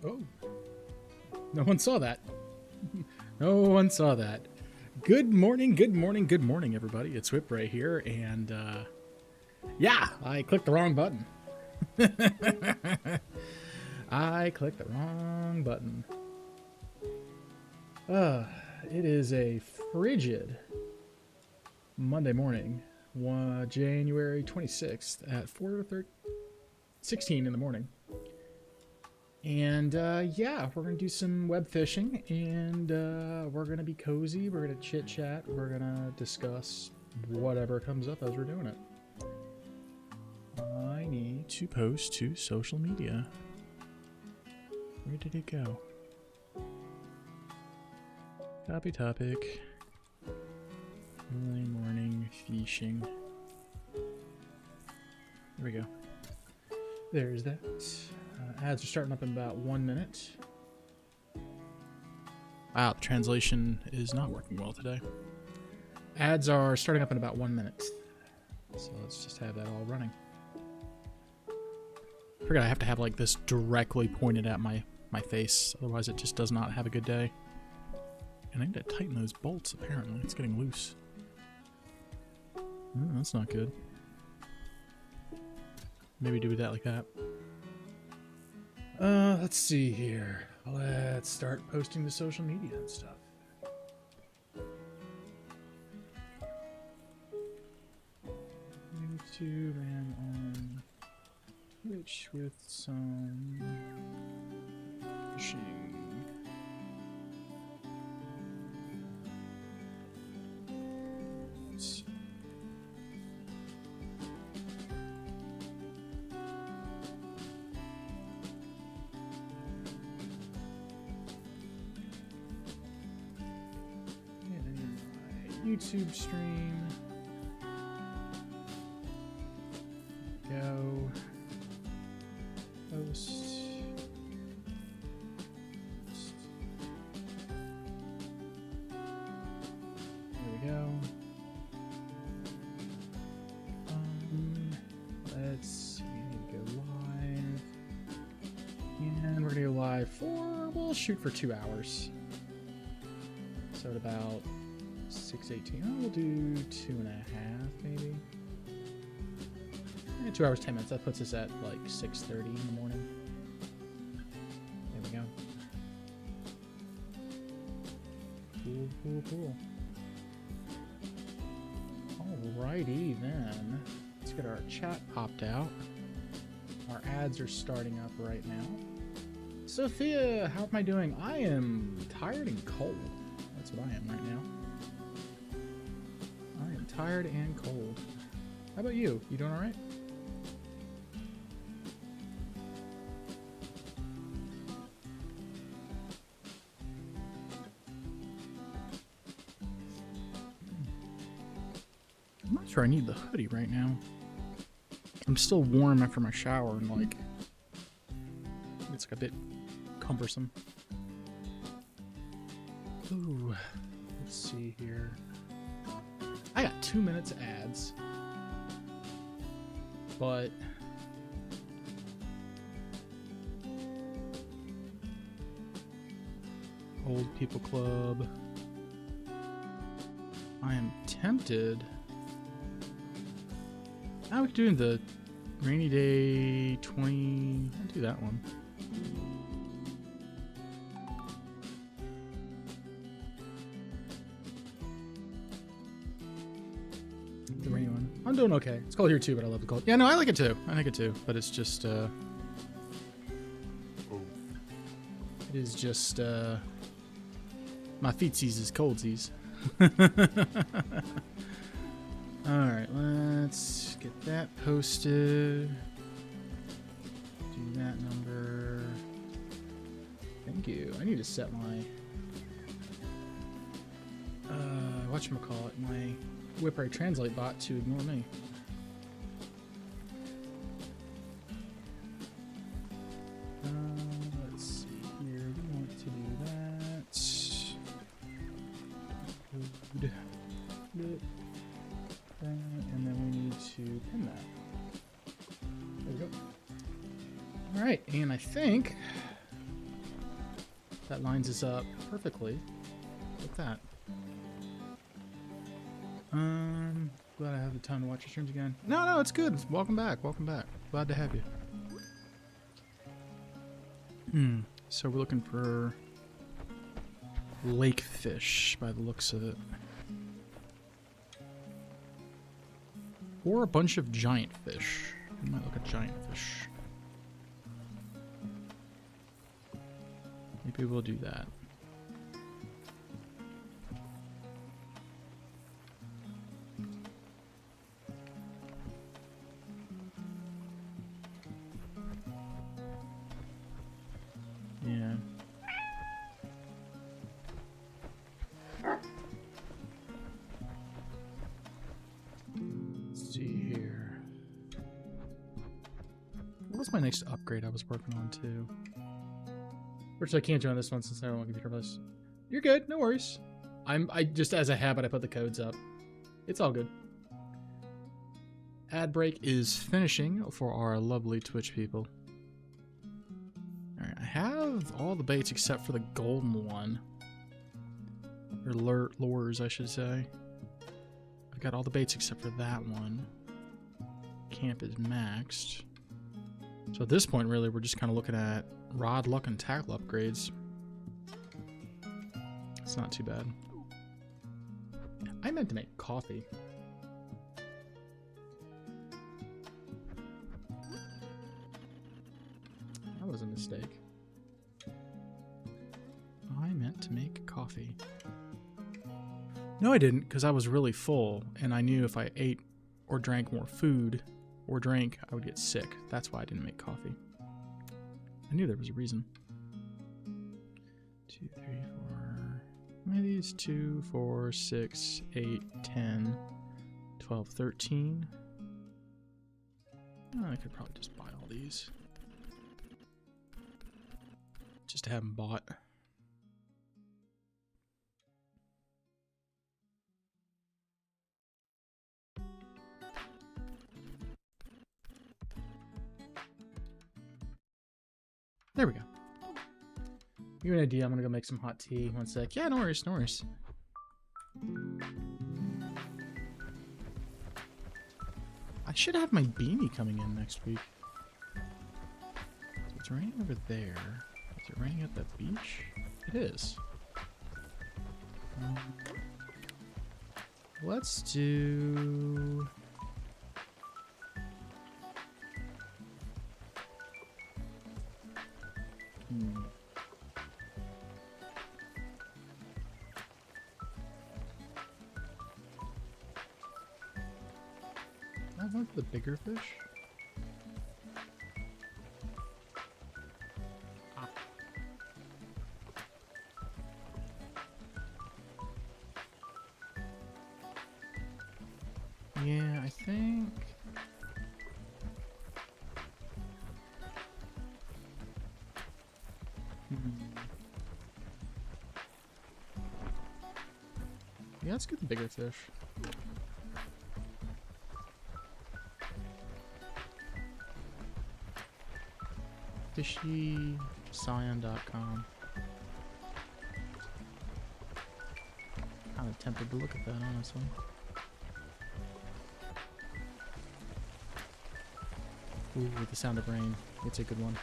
Oh, no one saw that. No one saw that. Good morning, good morning, good morning, everybody. It's Whipray here, and yeah, I clicked the wrong button. I clicked the wrong button. It is a frigid Monday morning, January 26th at 4:16 in the morning. And yeah, we're going to do some web fishing, and we're going to be cozy, we're going to chit chat, we're going to discuss whatever comes up as we're doing it. I need to post to social media. Where did it go? Copy topic. Early morning fishing. There we go. There's that. Ads are starting up in about 1 minute. Wow, the translation is not working well today. Ads are starting up in about 1 minute. So let's just have that all running. I forgot I have to have like this directly pointed at my face, otherwise it just does not have a good day. And I need to tighten those bolts, apparently. It's getting loose. Oh, that's not good. Maybe do that like that. Let's see here. Let's start posting to social media and stuff. YouTube and on Twitch with some fishing. YouTube stream. Go. Post. There we go. Let's see. We need to go live. And we're gonna go live we'll shoot for 2 hours. So at about 6:18. Oh, we'll do 2.5 maybe. 2 hours 10 minutes. That puts us at like 6:30 in the morning. There we go. Cool, cool, cool. Alrighty then. Let's get our chat popped out. Our ads are starting up right now. Sophia, how am I doing? I am tired and cold. That's what I am right now. I am tired and cold. How about you? You doing alright? I'm not sure I need the hoodie right now. I'm still warm after my shower and like it's like a bit cumbersome. Ooh, let's see here. I got 2 minutes of ads, but Old People Club. I am tempted. How are we doing the rainy day 20? I'll do that one. The rainy one. I'm doing okay. It's cold here too, but I love the cold. Yeah, no, I like it too. I like it too, but it's just it is just my feetsies is coldsies. Alright, let's get that posted. Do that number. Thank you. I need to set my whatchamacallit, my Whipray translate bot to ignore me. Let's see here. We want to do that. Load. Flip. And then we need to pin that. There we go. Alright, and I think That lines us up perfectly with that. Glad I have the time to watch your streams again. No, it's good. Welcome back. Welcome back. Glad to have you. So we're looking for lake fish by the looks of it. Or a bunch of giant fish. We might look at giant fish. Maybe we'll do that. Yeah. Let's see here. What was my next upgrade I was working on too? Which I can't join this one since I don't want computer plus. You're good, no worries. I just as a habit I put the codes up. It's all good. Ad break is finishing for our lovely Twitch people. Alright, I have all the baits except for the golden one. Or lures, I should say. I've got all the baits except for that one. Camp is maxed. So at this point, really, we're just kind of looking at rod, luck, and tackle upgrades. It's not too bad. I meant to make coffee. That was a mistake. I meant to make coffee. No, I didn't, because I was really full, and I knew if I ate or drank more food or drink, I would get sick. That's why I didn't make coffee. I knew there was a reason. 2, 3, 4. How many of these? 2, 4, 6, 8, 10, 12, 13. Oh, I could probably just buy all these. Just to have them bought. There we go. Give you an idea. I'm gonna go make some hot tea. One sec. Yeah, no worries, no worries. I should have my beanie coming in next week. So it's raining over there. Is it raining at the beach? It is. Let's do... I want the bigger fish. Ah. Yeah, I think. Yeah, let's get the bigger fish. FishyScion.com. Kind of tempted to look at that, honestly. Ooh, with the sound of rain. It's a good one.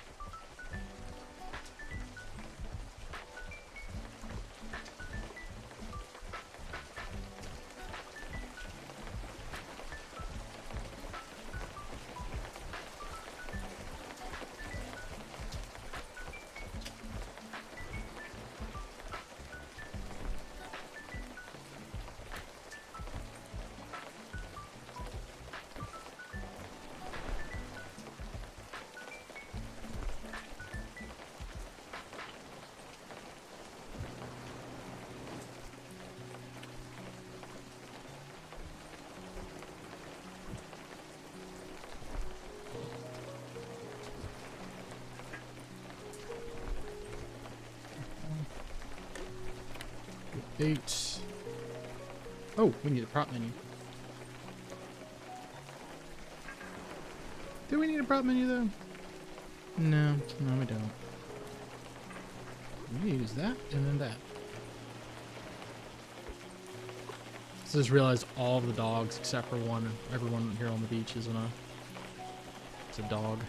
Eight. Oh, we need a prop menu. Do we need a prop menu though? No, we don't. We use that and then that. So I just realized all of the dogs except for one, everyone here on the beach is it's a dog.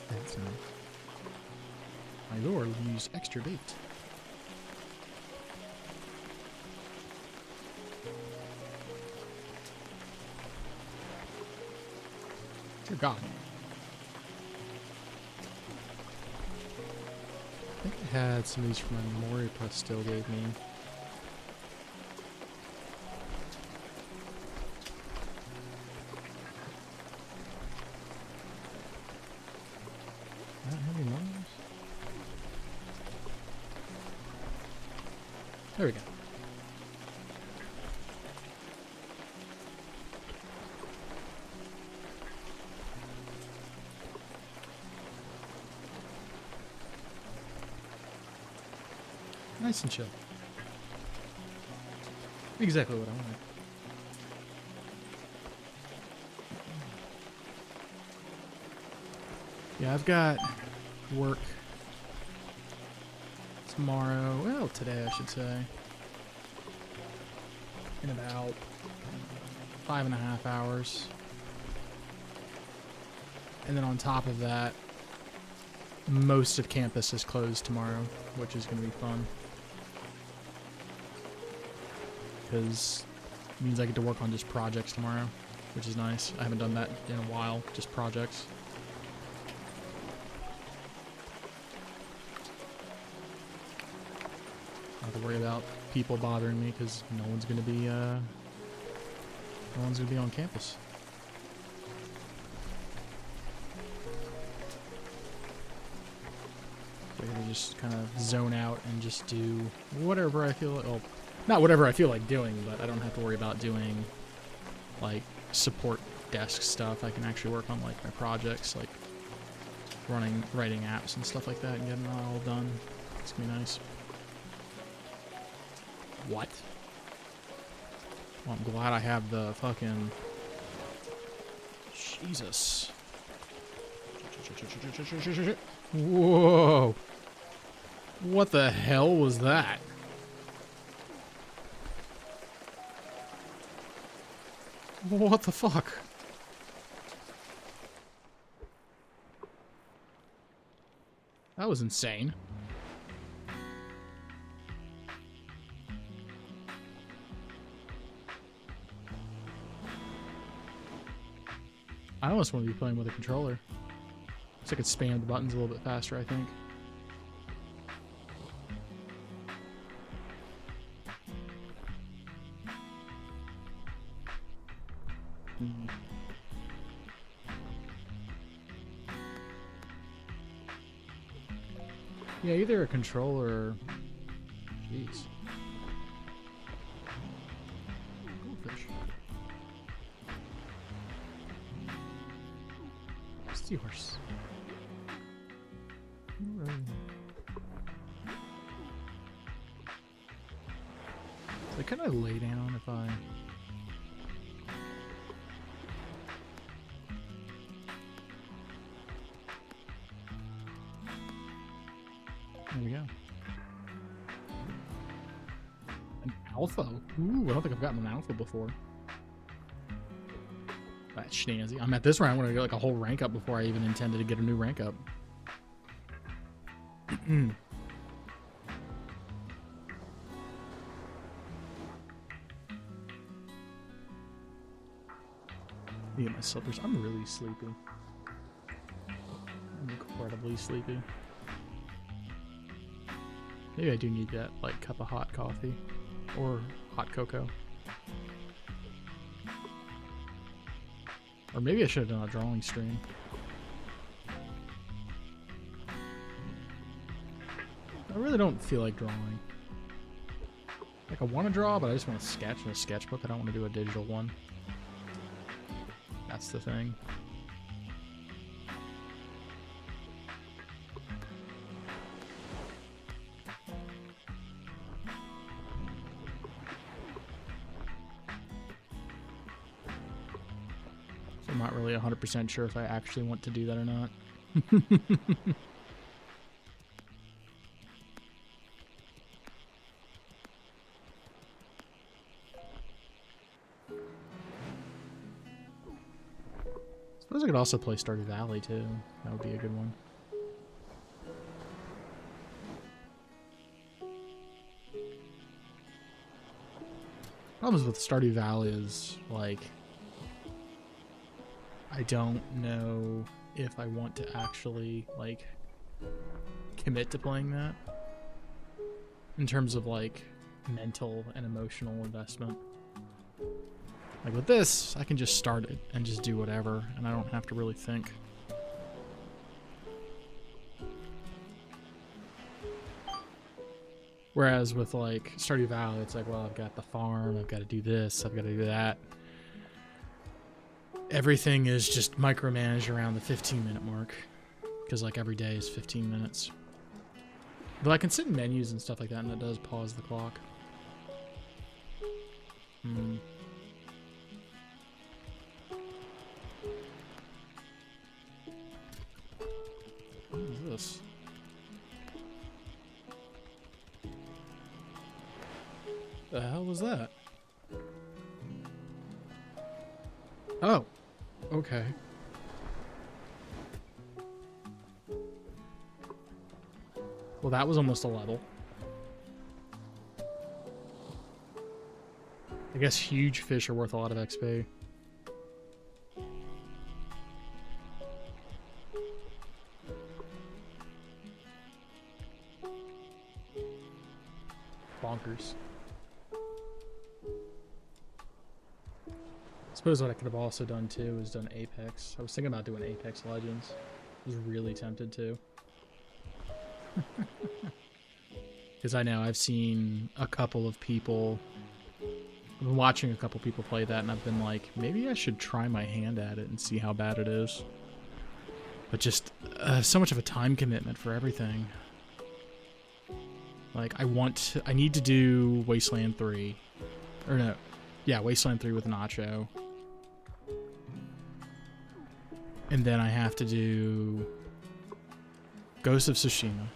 That's nice. My lord will use extra bait. Dear God. I think I had some of these from my memory plus still gave me. Not heavy mines. There we go. Nice and chill. Exactly what I wanted. Yeah, I've got work tomorrow. Well, today I should say. In about 5.5 hours. And then on top of that, most of campus is closed tomorrow, which is going to be fun. Because it means I get to work on just projects tomorrow, which is nice. I haven't done that in a while, just projects. I don't have to worry about people bothering me because no one's gonna be on campus. So I gotta just kind of zone out and just do whatever I feel like. Well, not whatever I feel like doing, but I don't have to worry about doing like support desk stuff. I can actually work on like my projects, like writing apps and stuff like that, and getting it all done. It's gonna be nice. What? Well, I'm glad I have the fucking... Jesus. Whoa. What the hell was that? What the fuck? That was insane. I almost want to be playing with a controller. So I could spam the buttons a little bit faster, I think. Yeah, either a controller or... Jeez. Goldfish. Seahorse. So can I lay down if I... There we go. An alpha? Ooh, I don't think I've gotten an alpha before. That's schnazzy. I'm at this round, I'm going to get like a whole rank up before I even intended to get a new rank up. Get my slippers. I'm really sleepy. I'm incredibly sleepy. Maybe I do need that like cup of hot coffee or hot cocoa. Or maybe I should have done a drawing stream. I really don't feel like drawing. Like I want to draw, but I just want to sketch in a sketchbook. I don't want to do a digital one. That's the thing. really 100% sure if I actually want to do that or not. Suppose I could also play Stardew Valley too. That would be a good one. Problems with Stardew Valley is, like, I don't know if I want to actually, like, commit to playing that in terms of, like, mental and emotional investment. Like with this, I can just start it and just do whatever, and I don't have to really think. Whereas with like Stardew Valley, it's like, well, I've got the farm, I've got to do this, I've got to do that. Everything is just micromanaged around the 15-minute mark, because like every day is 15 minutes. But I can sit in menus and stuff like that, and it does pause the clock. What is this? The hell was that? Oh, okay. Well, that was almost a level. I guess huge fish are worth a lot of XP. Bonkers. I suppose what I could have also done too is done Apex. I was thinking about doing Apex Legends. I was really tempted to. Because I know I've seen a couple of people, I've been watching a couple people play that, and I've been like, maybe I should try my hand at it and see how bad it is. But just so much of a time commitment for everything. Like, I need to do Wasteland 3. Or no, yeah, Wasteland 3 with Nacho. And then I have to do Ghost of Tsushima.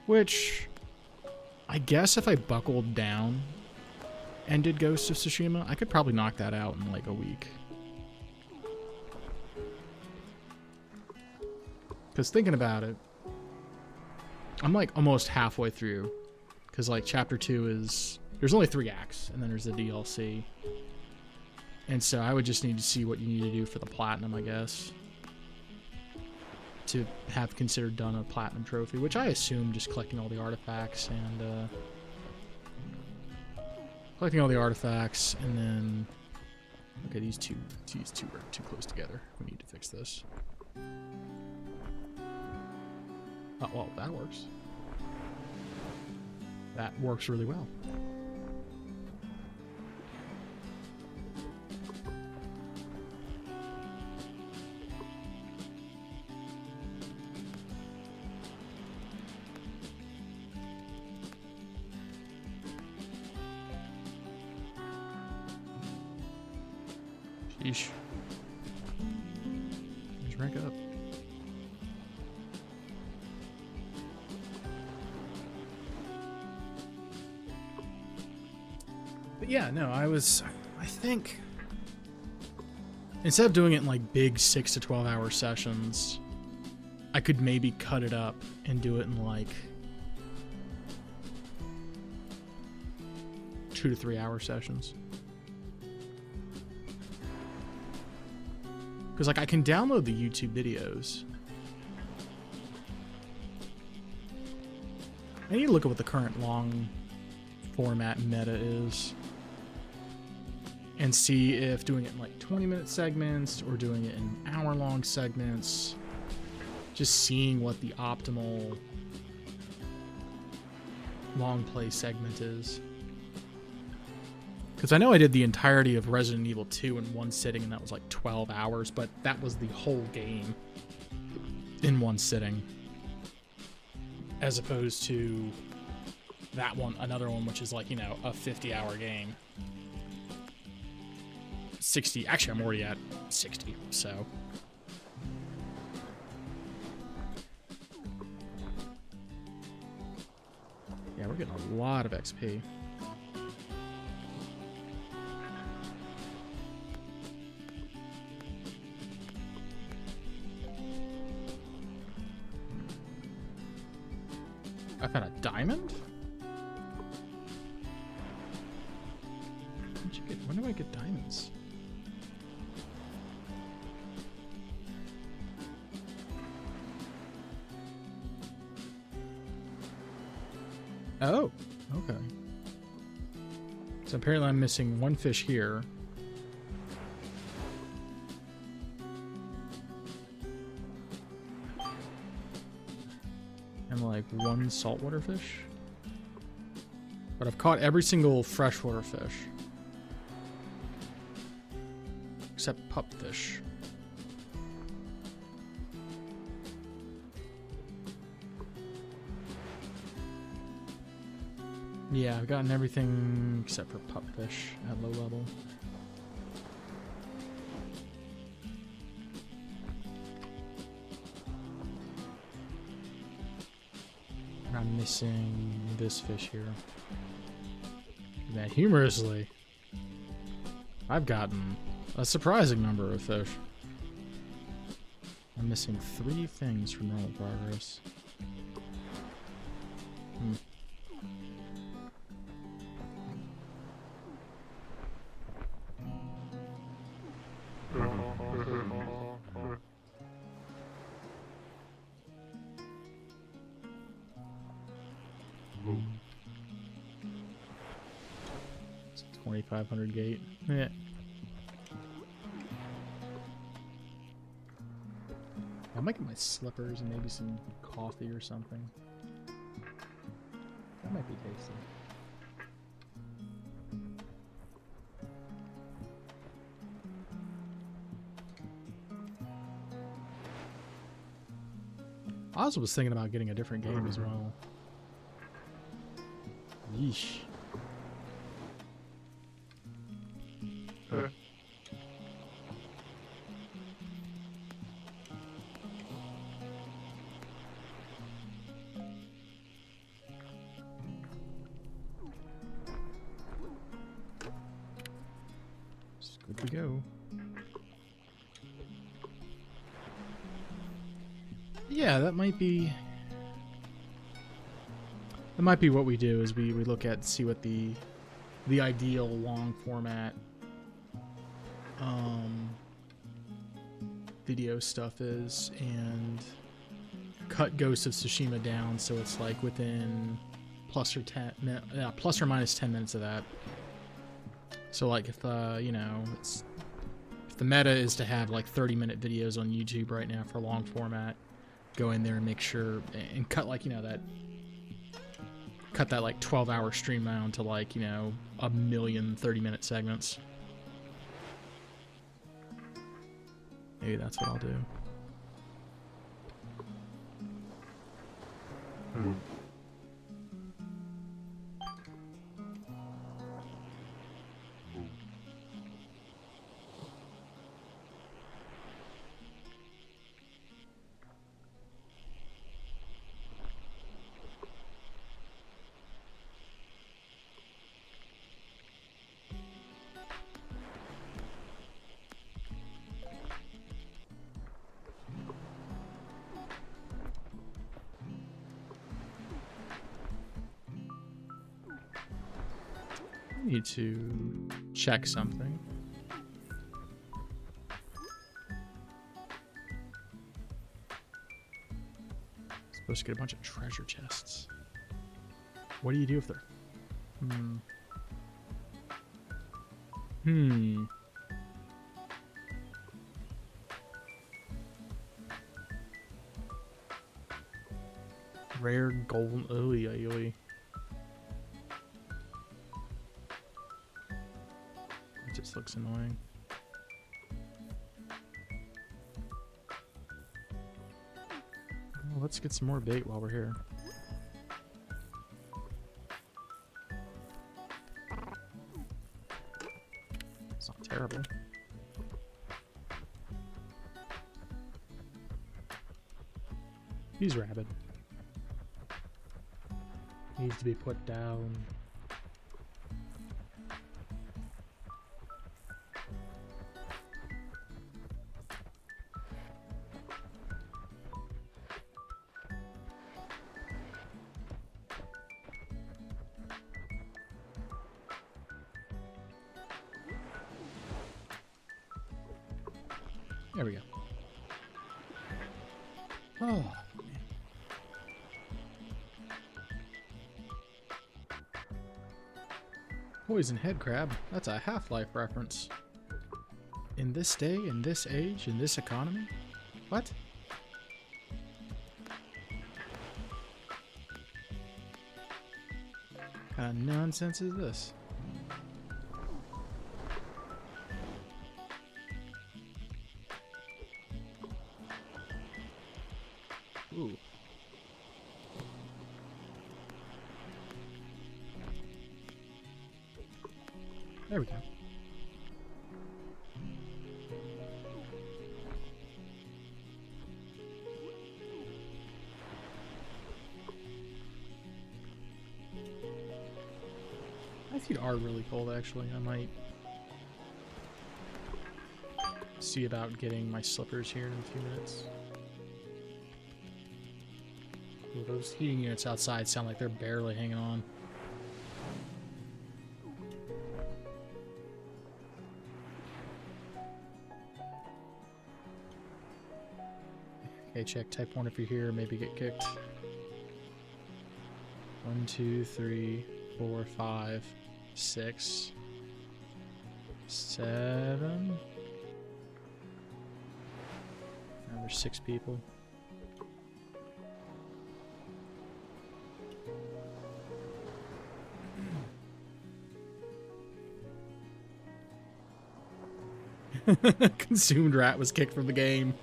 Which, I guess if I buckled down and did Ghost of Tsushima, I could probably knock that out in like a week. Because thinking about it, I'm like almost halfway through. Because like chapter 2 is, there's only 3 acts, and then there's the DLC. And so I would just need to see what you need to do for the platinum, I guess, to have considered done a platinum trophy, which I assume just collecting all the artifacts and and then okay, these two are too close together. We need to fix this. Oh well, that works. That works really well. Sheesh. Just rank up. But yeah, no, I think instead of doing it in like big 6 to 12 hour sessions, I could maybe cut it up and do it in like 2 to 3 hour sessions. Because, like, I can download the YouTube videos. I need to look at what the current long format meta is. And see if doing it in, like, 20-minute segments or doing it in hour-long segments. Just seeing what the optimal long play segment is. Because I know I did the entirety of Resident Evil 2 in one sitting, and that was like 12 hours, but that was the whole game in one sitting. As opposed to that one, another one, which is like, you know, a 50-hour game. 60. Actually, I'm already at 60, so. Yeah, we're getting a lot of XP. I found a diamond? When do I get diamonds? Oh, okay. So apparently I'm missing one fish here. And like one saltwater fish. But I've caught every single freshwater fish. Except pupfish. Yeah, I've gotten everything except for pupfish at low level. And I'm missing this fish here. Now, humorously, I've gotten a surprising number of fish. I'm missing 3 things from normal progress. It's a 2500 gate. Yeah. I might get my slippers and maybe some coffee or something. That might be tasty. I also was thinking about getting a different game as well. Yeesh. Good to go. Yeah, that might be what we do. Is we look at see what the ideal long format video stuff is, and cut Ghost of Tsushima down so it's like within plus or minus 10 minutes of that. So like if you know, if the meta is to have like 30-minute videos on YouTube right now for long format, go in there and make sure and cut like, you know, cut that like 12-hour stream down to like, you know, 1,000,000 30-minute segments. Maybe that's what I'll do. Need to check something. Supposed to get a bunch of treasure chests. What do you do if they're... Rare golden... It just looks annoying. Well, let's get some more bait while we're here. It's not terrible. He's rabid. Needs to be put down. There we go. Oh. Poison head crab. That's a Half-Life reference. In this day, in this age, in this economy? What? What kind of nonsense is this? Ooh. There we go. My feet are really cold, actually. I might see about getting my slippers here in a few minutes. Ooh, those heating units outside sound like they're barely hanging on. Okay, check type 1 if you're here, maybe get kicked. 1, 2, 3, 4, 5, 6, 7. Now there's 6 people. Consumed rat was kicked from the game.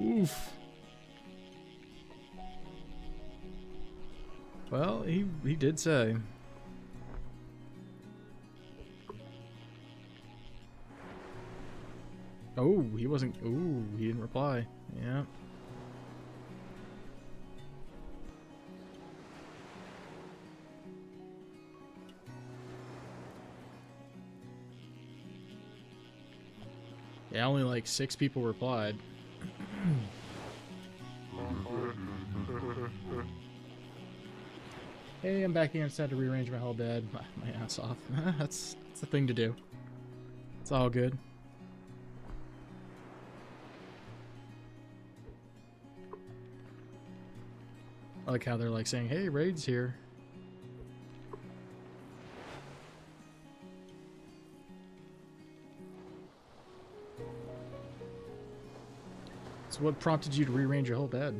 Oof. Well, he did say. Oh, he wasn't. Ooh, he didn't reply. Yeah. Yeah, only like 6 people replied. Hey, I'm back in. Sad to rearrange my whole bed. My ass off. That's the thing to do. It's all good. I like how they're like saying, "Hey, raid's here." So what prompted you to rearrange your whole bed?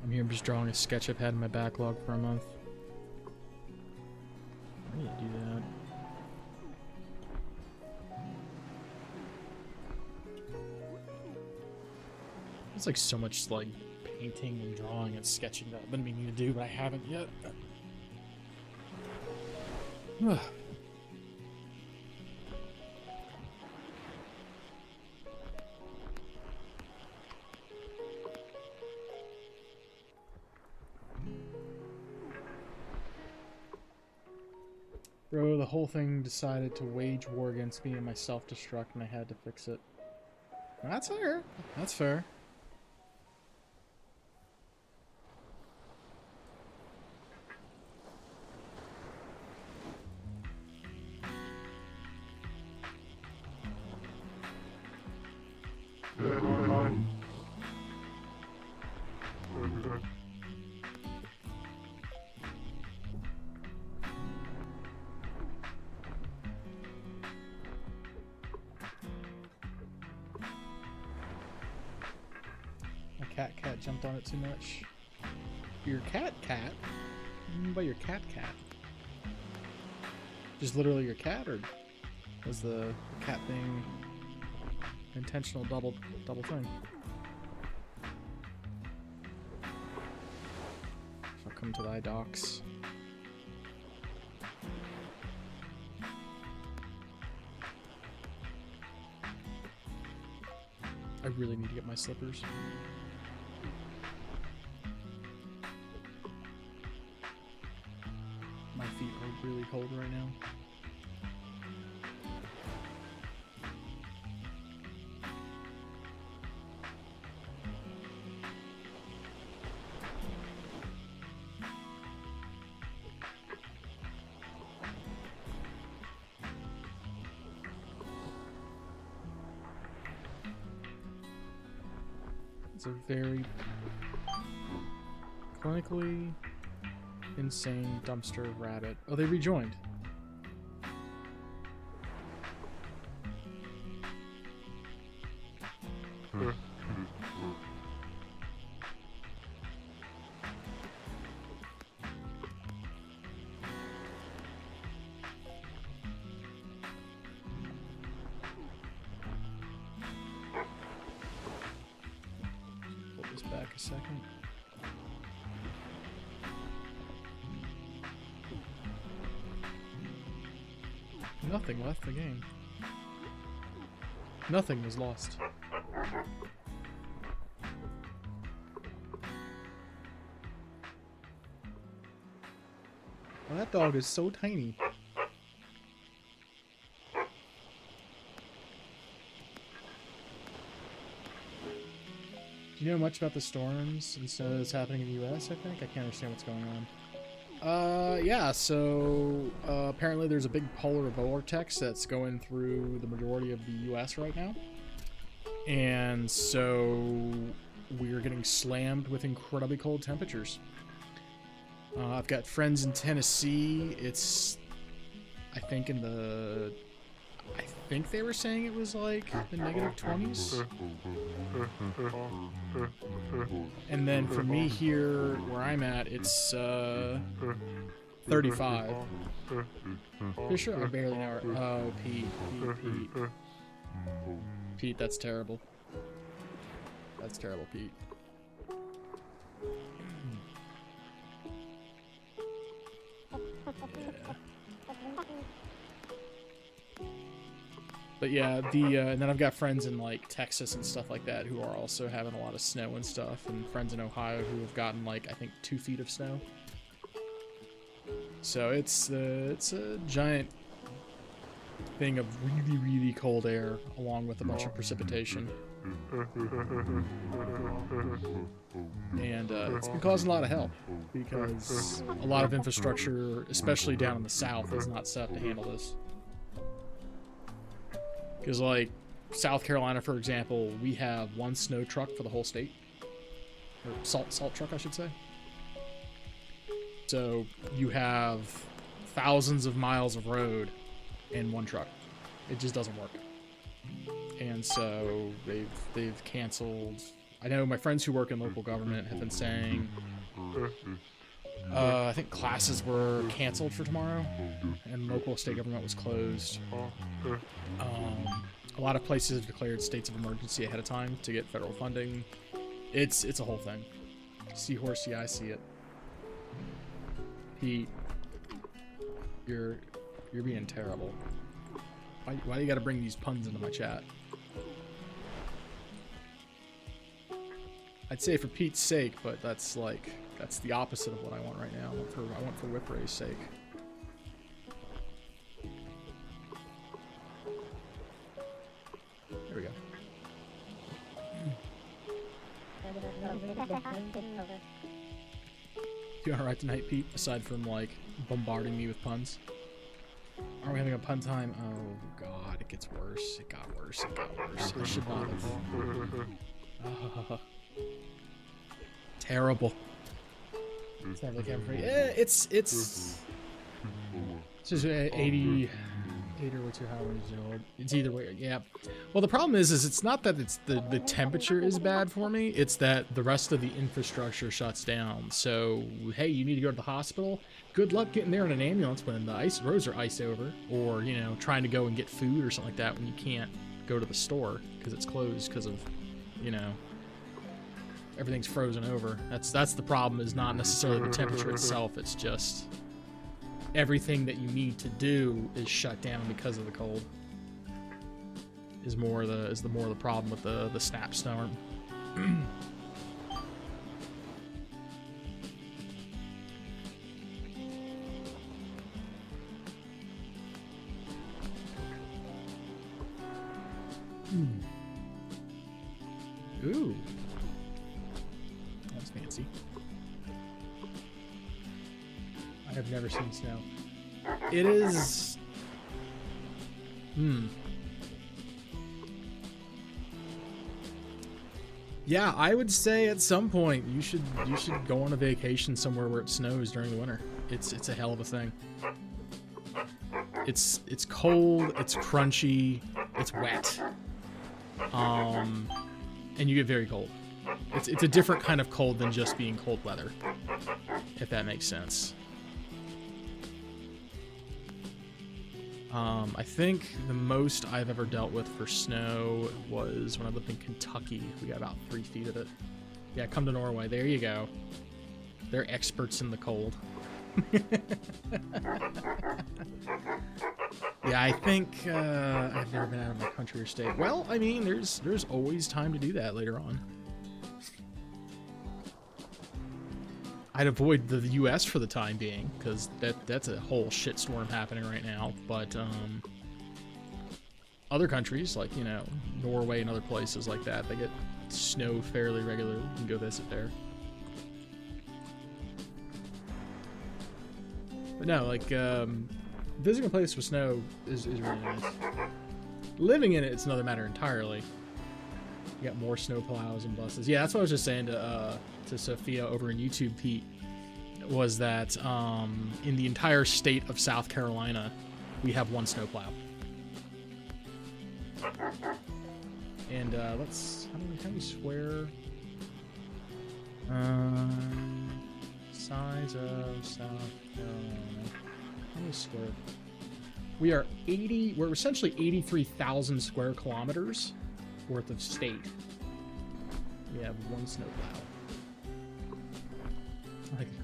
I'm here just drawing a sketch I've had in my backlog for a month. I need to do that. It's like so much like painting and drawing and sketching that I've been meaning to do, but I haven't yet. Bro, the whole thing decided to wage war against me and my self-destruct, and I had to fix it. That's fair. That's fair. Cat jumped on it too much. Your cat? What do you mean by your cat? Just literally your cat, or Was the cat thing intentional double thing? I'll come to thy docks. I really need to get my slippers. My feet are really cold right now. It's a very clinically insane dumpster rabbit. Oh, they rejoined. Back a second. Nothing left the game. Nothing was lost. Well, that dog is so tiny. Do you know much about the storms and snow that's happening in the U.S., I think? I can't understand what's going on. Yeah, so apparently there's a big polar vortex that's going through the majority of the U.S. right now. And so we're getting slammed with incredibly cold temperatures. I've got friends in Tennessee. It's, I think they were saying it was like the negative 20s. And then for me here, where I'm at, it's 35. For sure, I barely know her. Oh, Pete. Pete, that's terrible. That's terrible, Pete. But yeah, and then I've got friends in like Texas and stuff like that who are also having a lot of snow and stuff, and friends in Ohio who have gotten like I think 2 feet of snow. So it's a giant thing of really, really cold air along with a bunch of precipitation. And it's been causing a lot of hell because a lot of infrastructure, especially down in the south, is not set up to handle this. Because, like, South Carolina, for example, we have 1 snow truck for the whole state. Or salt truck, I should say. So, you have thousands of miles of road in 1 truck. It just doesn't work. And so, they've canceled... I know my friends who work in local government have been saying... I think classes were canceled for tomorrow, and local state government was closed. A lot of places have declared states of emergency ahead of time to get federal funding. It's a whole thing. Seahorse, yeah, I see it. Pete, you're being terrible. Why do you gotta bring these puns into my chat? I'd say for Pete's sake, but that's the opposite of what I want right now. I want for Whipray's sake. There we go. You alright tonight, Pete? Aside from like bombarding me with puns. Are we having a pun time? Oh god, it gets worse. It got worse. It got worse. I should not have. Terrible. It's not like I'm free. It's just 80 8 or 2 hours old. It's either way. Yeah. Well, the problem is it's not that it's the temperature is bad for me. It's that the rest of the infrastructure shuts down. So, hey, you need to go to the hospital. Good luck getting there in an ambulance when the roads are iced over, or you know, trying to go and get food or something like that when you can't go to the store because it's closed because of, you know, everything's frozen over. That's the problem. Is not necessarily the temperature itself. It's just everything that you need to do is shut down because of the cold. Is the more the problem with the snap storm. Ooh, that's fancy. I have never seen snow. It is... Yeah, I would say at some point you should go on a vacation somewhere where it snows during the winter. It's a hell of a thing. It's cold, it's crunchy, it's wet. And you get very cold. It's a different kind of cold than just being cold weather, if that makes sense. I think the most I've ever dealt with for snow was when I lived in Kentucky. We got about 3 feet of it. Yeah, come to Norway. There you go. They're experts in the cold. Yeah, I think I've never been out of my country or state. Well, I mean, there's always time to do that later on. I'd avoid the U.S. for the time being, because that's a whole shitstorm happening right now. But other countries, like, you know, Norway and other places like that, they get snow fairly regularly. You can go visit there. But no, like, visiting a place with snow is really nice. Living in it, it's another matter entirely. You got more snow plows and buses. Yeah, that's what I was just saying to Sophia over in YouTube, Pete, was that in the entire state of South Carolina, we have 1 snowplow. And let's, how many square size of South Carolina? How many square? We're essentially 83,000 square kilometers worth of state. We have 1 snowplow.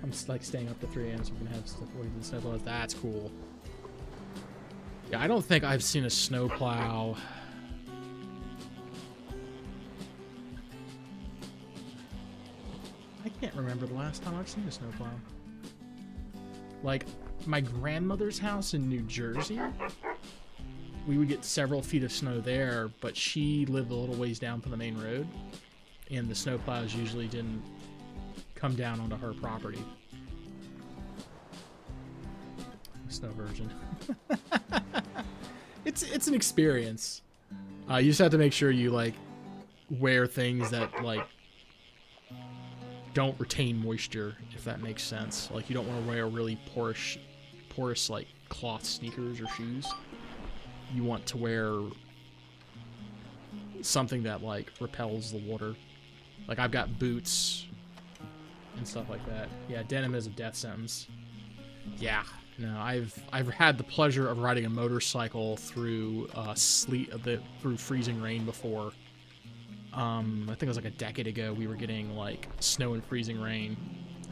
I'm like staying up to 3 a.m. so we can have stuff waiting the snowplows. That's cool. Yeah, I don't think I've seen a snowplow. I can't remember the last time I've seen a snowplow. Like, my grandmother's house in New Jersey, we would get several feet of snow there, but she lived a little ways down from the main road, and the snowplows usually didn't come down onto her property. Snow version. It's an experience. You just have to make sure you like wear things that like don't retain moisture, if that makes sense. Like, you don't want to wear really porous like cloth sneakers or shoes. You want to wear something that like repels the water. Like, I've got boots and stuff like that. Yeah, denim is a death sentence. Yeah, no, I've had the pleasure of riding a motorcycle through through freezing rain before. I think it was like a decade ago. We were getting like snow and freezing rain.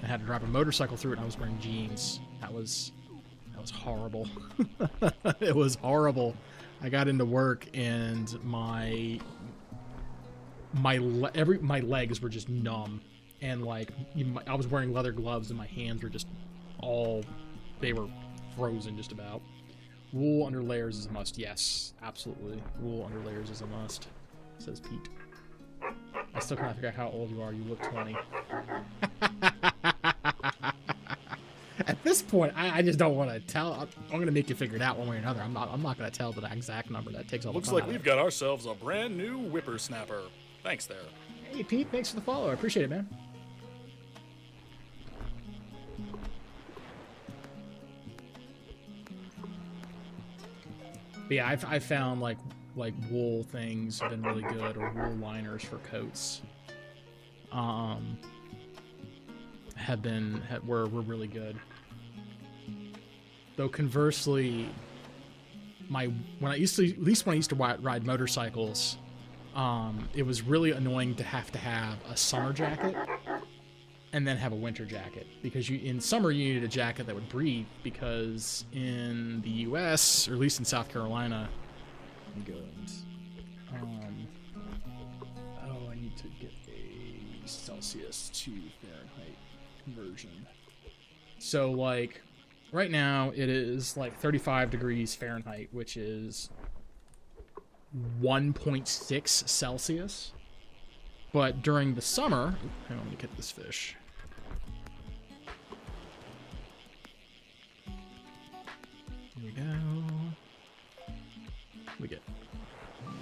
I had to drive a motorcycle through it, and I was wearing jeans. That was horrible. It was horrible. I got into work, and my legs were just numb, and like I was wearing leather gloves, and my hands were just they were frozen just about. Wool under layers is a must. Yes, absolutely. Wool under layers is a must, says Pete. I still can't figure out how old you are. You look 20. At this point, I just don't want to tell. I'm going to make you figure it out one way or another. I'm not going to tell the exact number. That takes all the Looks fun like out we've of it. got ourselves a brand new whippersnapper. Thanks there. Hey, Pete, thanks for the follow. I appreciate it, man. But yeah, I've found like wool things have been really good, or wool liners for coats. Were really good. Though conversely, when I used to ride motorcycles, it was really annoying to have a summer jacket and then have a winter jacket, because in summer you needed a jacket that would breathe, because in the U.S., or at least in South Carolina, I need to get a Celsius to Fahrenheit conversion. So like right now it is like 35 degrees Fahrenheit, which is 1.6 Celsius. But during the summer, hang on, let me get this fish. Here we go. We get.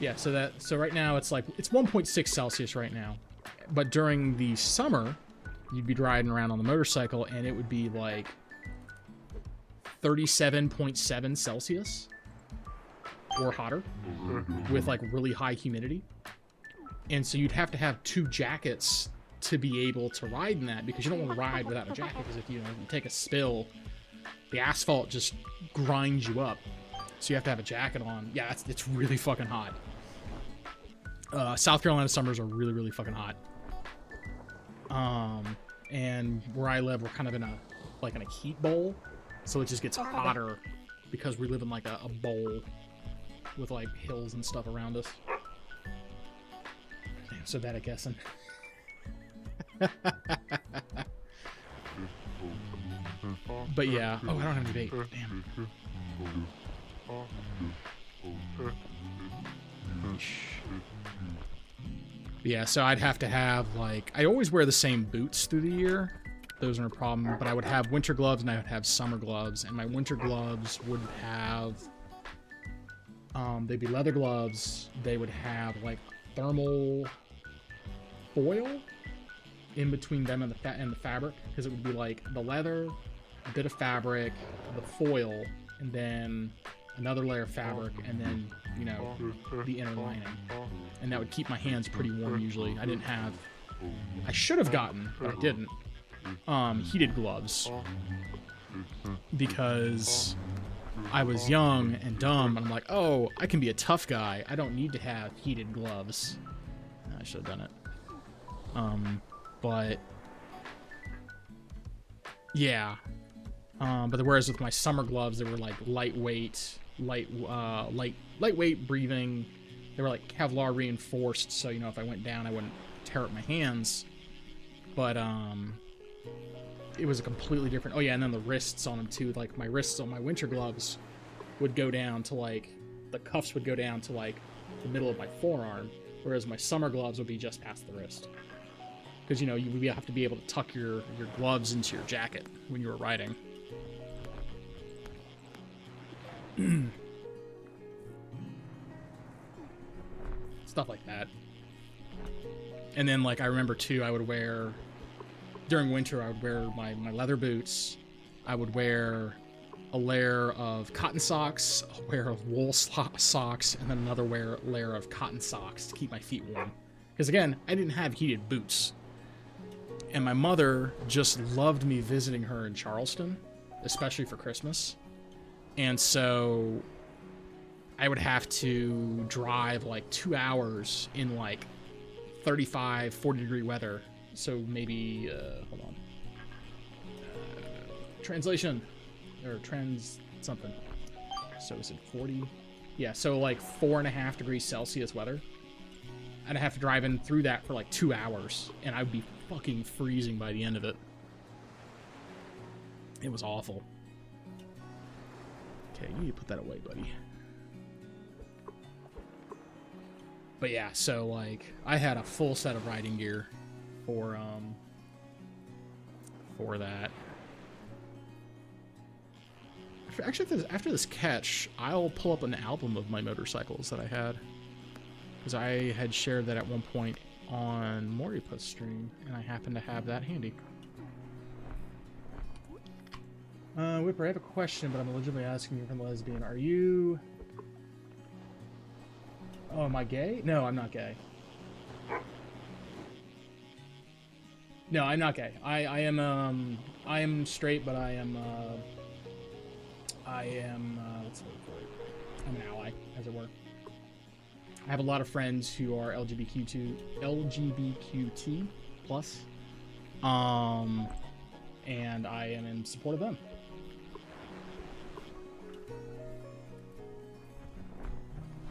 Yeah, so right now it's 1.6 Celsius right now. But during the summer, you'd be riding around on the motorcycle and it would be like 37.7 Celsius or hotter with like really high humidity. And so you'd have to have two jackets to be able to ride in that, because you don't want to ride without a jacket, because if you take a spill, the asphalt just grinds you up. So you have to have a jacket on. Yeah, it's really fucking hot. South Carolina summers are really, really fucking hot. And where I live, we're kind of in a heat bowl, so it just gets hotter because we live in like a bowl with like hills and stuff around us. Damn, so bad at guessing. But yeah. Oh, I don't have any bait. Damn. Yeah, so I'd have to have like, I always wear the same boots through the year. Those aren't a problem, but I would have winter gloves and I would have summer gloves, and my winter gloves would have, they'd be leather gloves. They would have like thermal foil in between them and the fabric, because it would be like the leather, a bit of fabric, the foil, and then another layer of fabric, and then, you know, the inner lining. And that would keep my hands pretty warm usually. I should have gotten, but I didn't, heated gloves, because I was young and dumb, and I'm like, oh, I can be a tough guy. I don't need to have heated gloves. I should have done it. But yeah. But whereas with my summer gloves, they were like lightweight breathing. They were like Kevlar reinforced, so you know, if I went down, I wouldn't tear up my hands. But it was a completely different. Oh yeah, and then the wrists on them too. Like my wrists on my winter gloves would go down to like, the cuffs would go down to like the middle of my forearm, whereas my summer gloves would be just past the wrist. Because, you know, you would have to be able to tuck your gloves into your jacket when you were riding. Stuff like that. And then, like, I remember, too, I would wear... During winter, I would wear my leather boots. I would wear a layer of cotton socks, a layer of wool socks, and then another layer of cotton socks to keep my feet warm. Because, again, I didn't have heated boots. And my mother just loved me visiting her in Charleston, especially for Christmas. And so I would have to drive like 2 hours in like 35, 40 degree weather. So maybe, hold on. Translation, or trans something. So is it 40? Yeah, so like 4.5 degrees Celsius weather. I'd have to drive in through that for like 2 hours, and I would be fucking freezing by the end of it. It was awful. Okay, you need to put that away, buddy. But yeah, so like I had a full set of riding gear for that. Actually, after this catch, I'll pull up an album of my motorcycles that I had, because I had shared that at one point on Moripus stream, and I happen to have that handy. Whipper, I have a question, but I'm legitimately asking you from the lesbian. Are you Oh, am I gay? No, I'm not gay. No, I'm not gay. I am straight, but I am what's the word for it? I'm an ally, as it were. I have a lot of friends who are LGBTQT plus, and I am in support of them.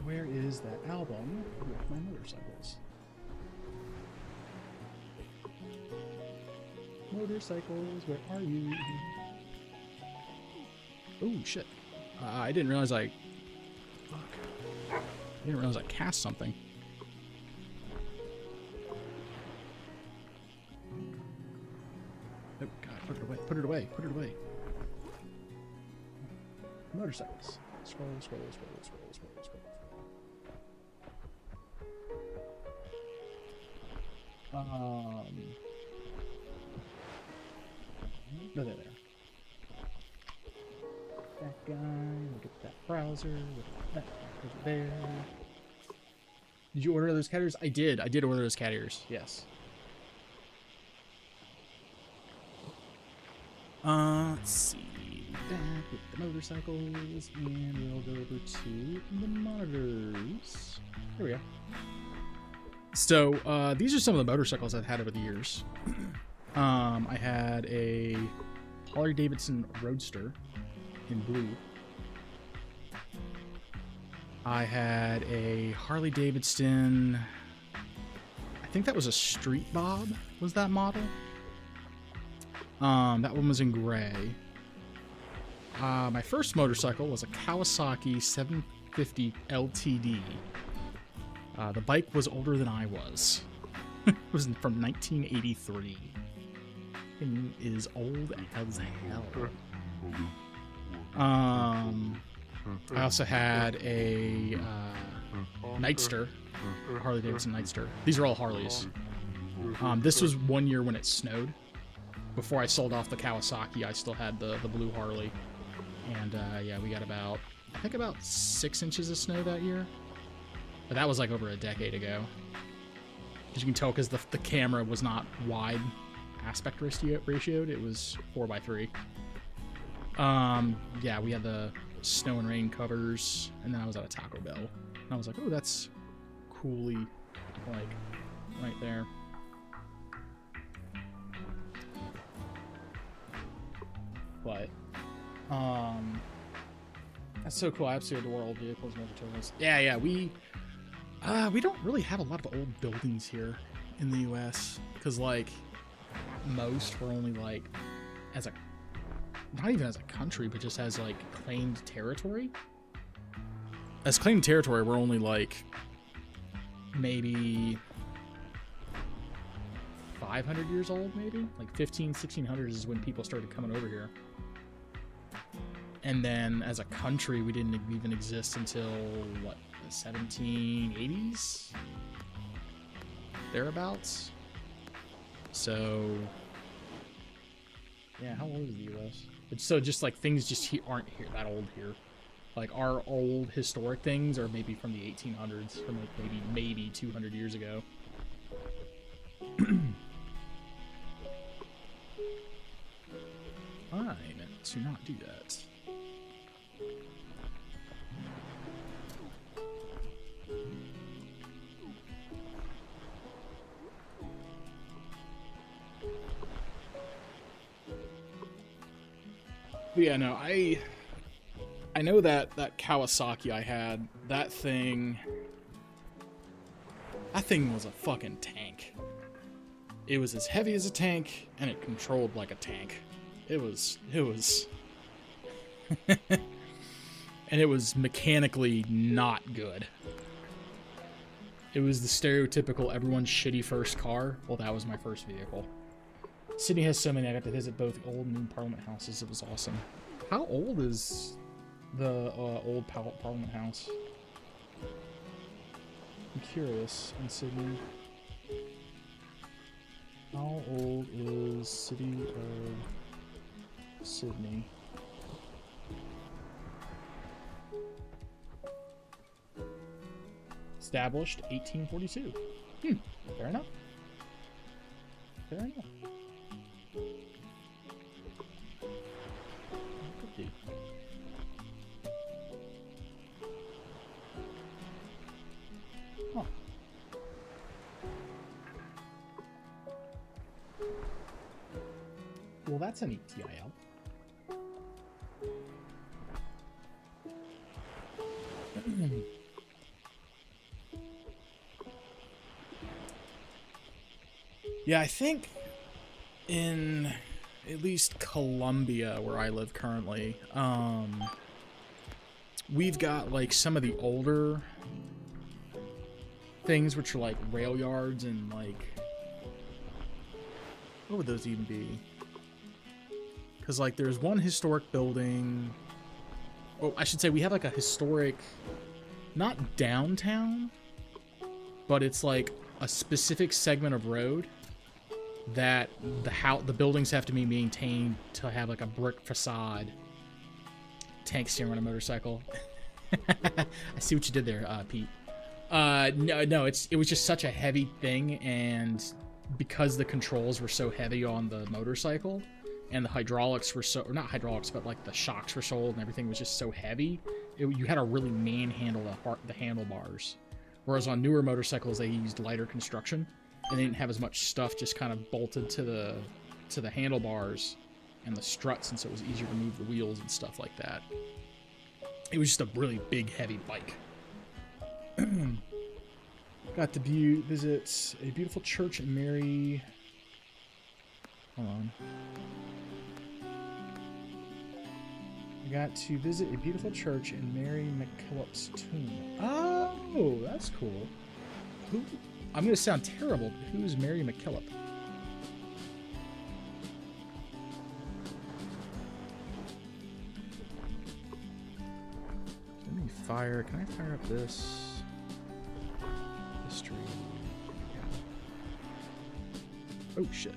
Where is that album with my motorcycles? Motorcycles, where are you? Oh shit! I didn't realize I. Fuck. I didn't realize I cast something. Oh god! Put it away! Put it away! Put it away! Motorcycles. Scroll, scroll, scroll, scroll, scroll, scroll. No, there. That guy, look at that browser, look at that over there. Did you order those cat ears? I did order those cat ears, yes. Let's see. Back with the motorcycles, and we'll go over to the monitors. Here we go. So, these are some of the motorcycles I've had over the years. I had a Harley-Davidson Roadster in blue. I had a Harley-Davidson, I think that was a Street Bob, was that model? That one was in gray. My first motorcycle was a Kawasaki 750 LTD. The bike was older than I was. It was from 1983. It is old as hell. I also had a Nightster, Harley-Davidson Nightster. These are all Harleys. This was one year when it snowed. Before I sold off the Kawasaki, I still had the blue Harley. And yeah, we got about, I think about 6 inches of snow that year. But that was like over a decade ago. As you can tell, because the camera was not wide aspect ratioed, it was 4:3. Yeah, we had the snow and rain covers, and then I was at a Taco Bell, and I was like, oh, that's coolly, like, right there. But, that's so cool. I absolutely adore old vehicles and motorcycles. Yeah, we don't really have a lot of old buildings here in the U.S. because, like, most were only, like, as a, not even as a country, but just as, like, claimed territory. As claimed territory, we're only, like, maybe 500 years old, maybe? Like, 1600s is when people started coming over here. And then, as a country, we didn't even exist until, what, the 1780s? Thereabouts? So, yeah, how old is the U.S.? But so just, like, things just aren't here that old here. Like, our old historic things are maybe from the 1800s, from, like, maybe 200 years ago. I meant to not do that. But yeah, no, I know that Kawasaki I had, that thing was a fucking tank. It was as heavy as a tank, and it controlled like a tank. It was and it was mechanically not good. It was the stereotypical everyone's shitty first car. Well, that was my first vehicle. Sydney has so many. I got to visit both old and new Parliament houses. It was awesome. How old is the old Parliament house? I'm curious in Sydney. How old is City of Sydney? Established 1842. Fair enough. Fair enough. Could be. Huh. Well, that's an ETIL. Yeah, I think in at least Columbia, where I live currently, we've got like some of the older things, which are like rail yards and like, what would those even be? Because like there's one historic building. Oh, I should say we have like a historic, not downtown, but it's like a specific segment of road that the buildings have to be maintained to have like a brick facade. Tank steering on a motorcycle. I see what you did there, Pete. No, it was just such a heavy thing, and because the controls were so heavy on the motorcycle, and the hydraulics were so, or not hydraulics, but like the shocks were so old and everything was just so heavy, you had to really manhandle the handlebars. Whereas on newer motorcycles, they used lighter construction, and they didn't have as much stuff just kind of bolted to the handlebars and the struts, and so it was easier to move the wheels and stuff like that. It was just a really big, heavy bike. Got to visit a beautiful church in Mary. Hold on. I got to visit a beautiful church in Mary McKillop's tomb. Oh, that's cool. Who? I'm going to sound terrible, but who's Mary McKillop? Let me fire. Can I fire up this? History. Yeah. Oh, shit.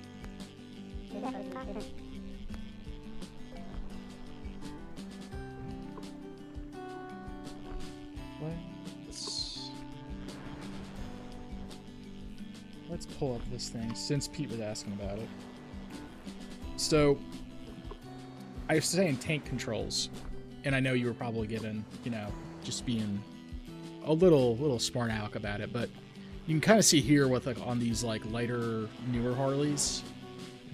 Let's pull up this thing, since Pete was asking about it. So, I was saying tank controls, and I know you were probably given, just being a little smart aleck about it, but you can kind of see here with like on these like lighter, newer Harleys,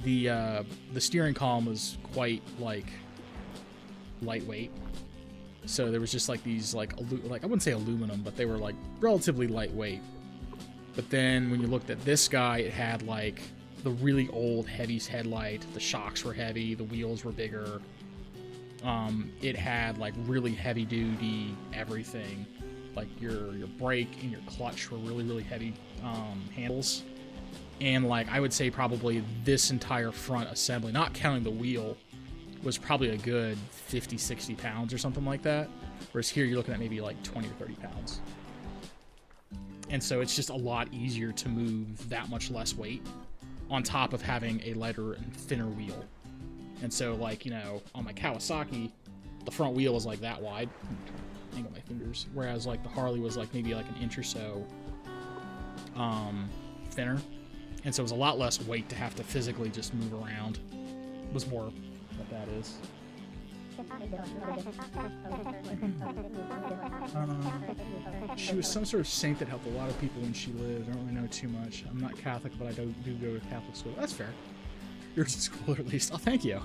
the steering column was quite like lightweight. So there was just like these like I wouldn't say aluminum, but they were like relatively lightweight. But then when you looked at this guy, it had like the really old heavy headlight. The shocks were heavy. The wheels were bigger. It had like really heavy duty everything. Like your brake and your clutch were really, really heavy handles. And like I would say probably this entire front assembly, not counting the wheel, was probably a good 50, 60 pounds or something like that. Whereas here you're looking at maybe like 20 or 30 pounds. And so it's just a lot easier to move that much less weight on top of having a lighter and thinner wheel. And so like, on my Kawasaki, the front wheel was like that wide. Angle my fingers. Whereas like the Harley was like maybe like an inch or so thinner. And so it was a lot less weight to have to physically just move around. It was more what that is. She was some sort of saint that helped a lot of people when she lived. I don't really know too much. I'm not Catholic, but I do go to Catholic school. That's fair. You're to school at least. Oh, thank you.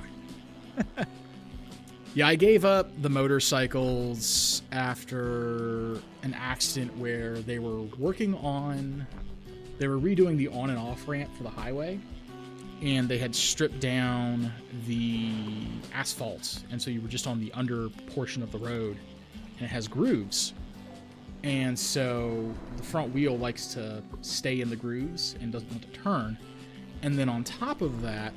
Yeah, I gave up the motorcycles after an accident where they were redoing the on and off ramp for the highway. And they had stripped down the asphalt, and so you were just on the under portion of the road, and it has grooves. And so the front wheel likes to stay in the grooves and doesn't want to turn. And then on top of that,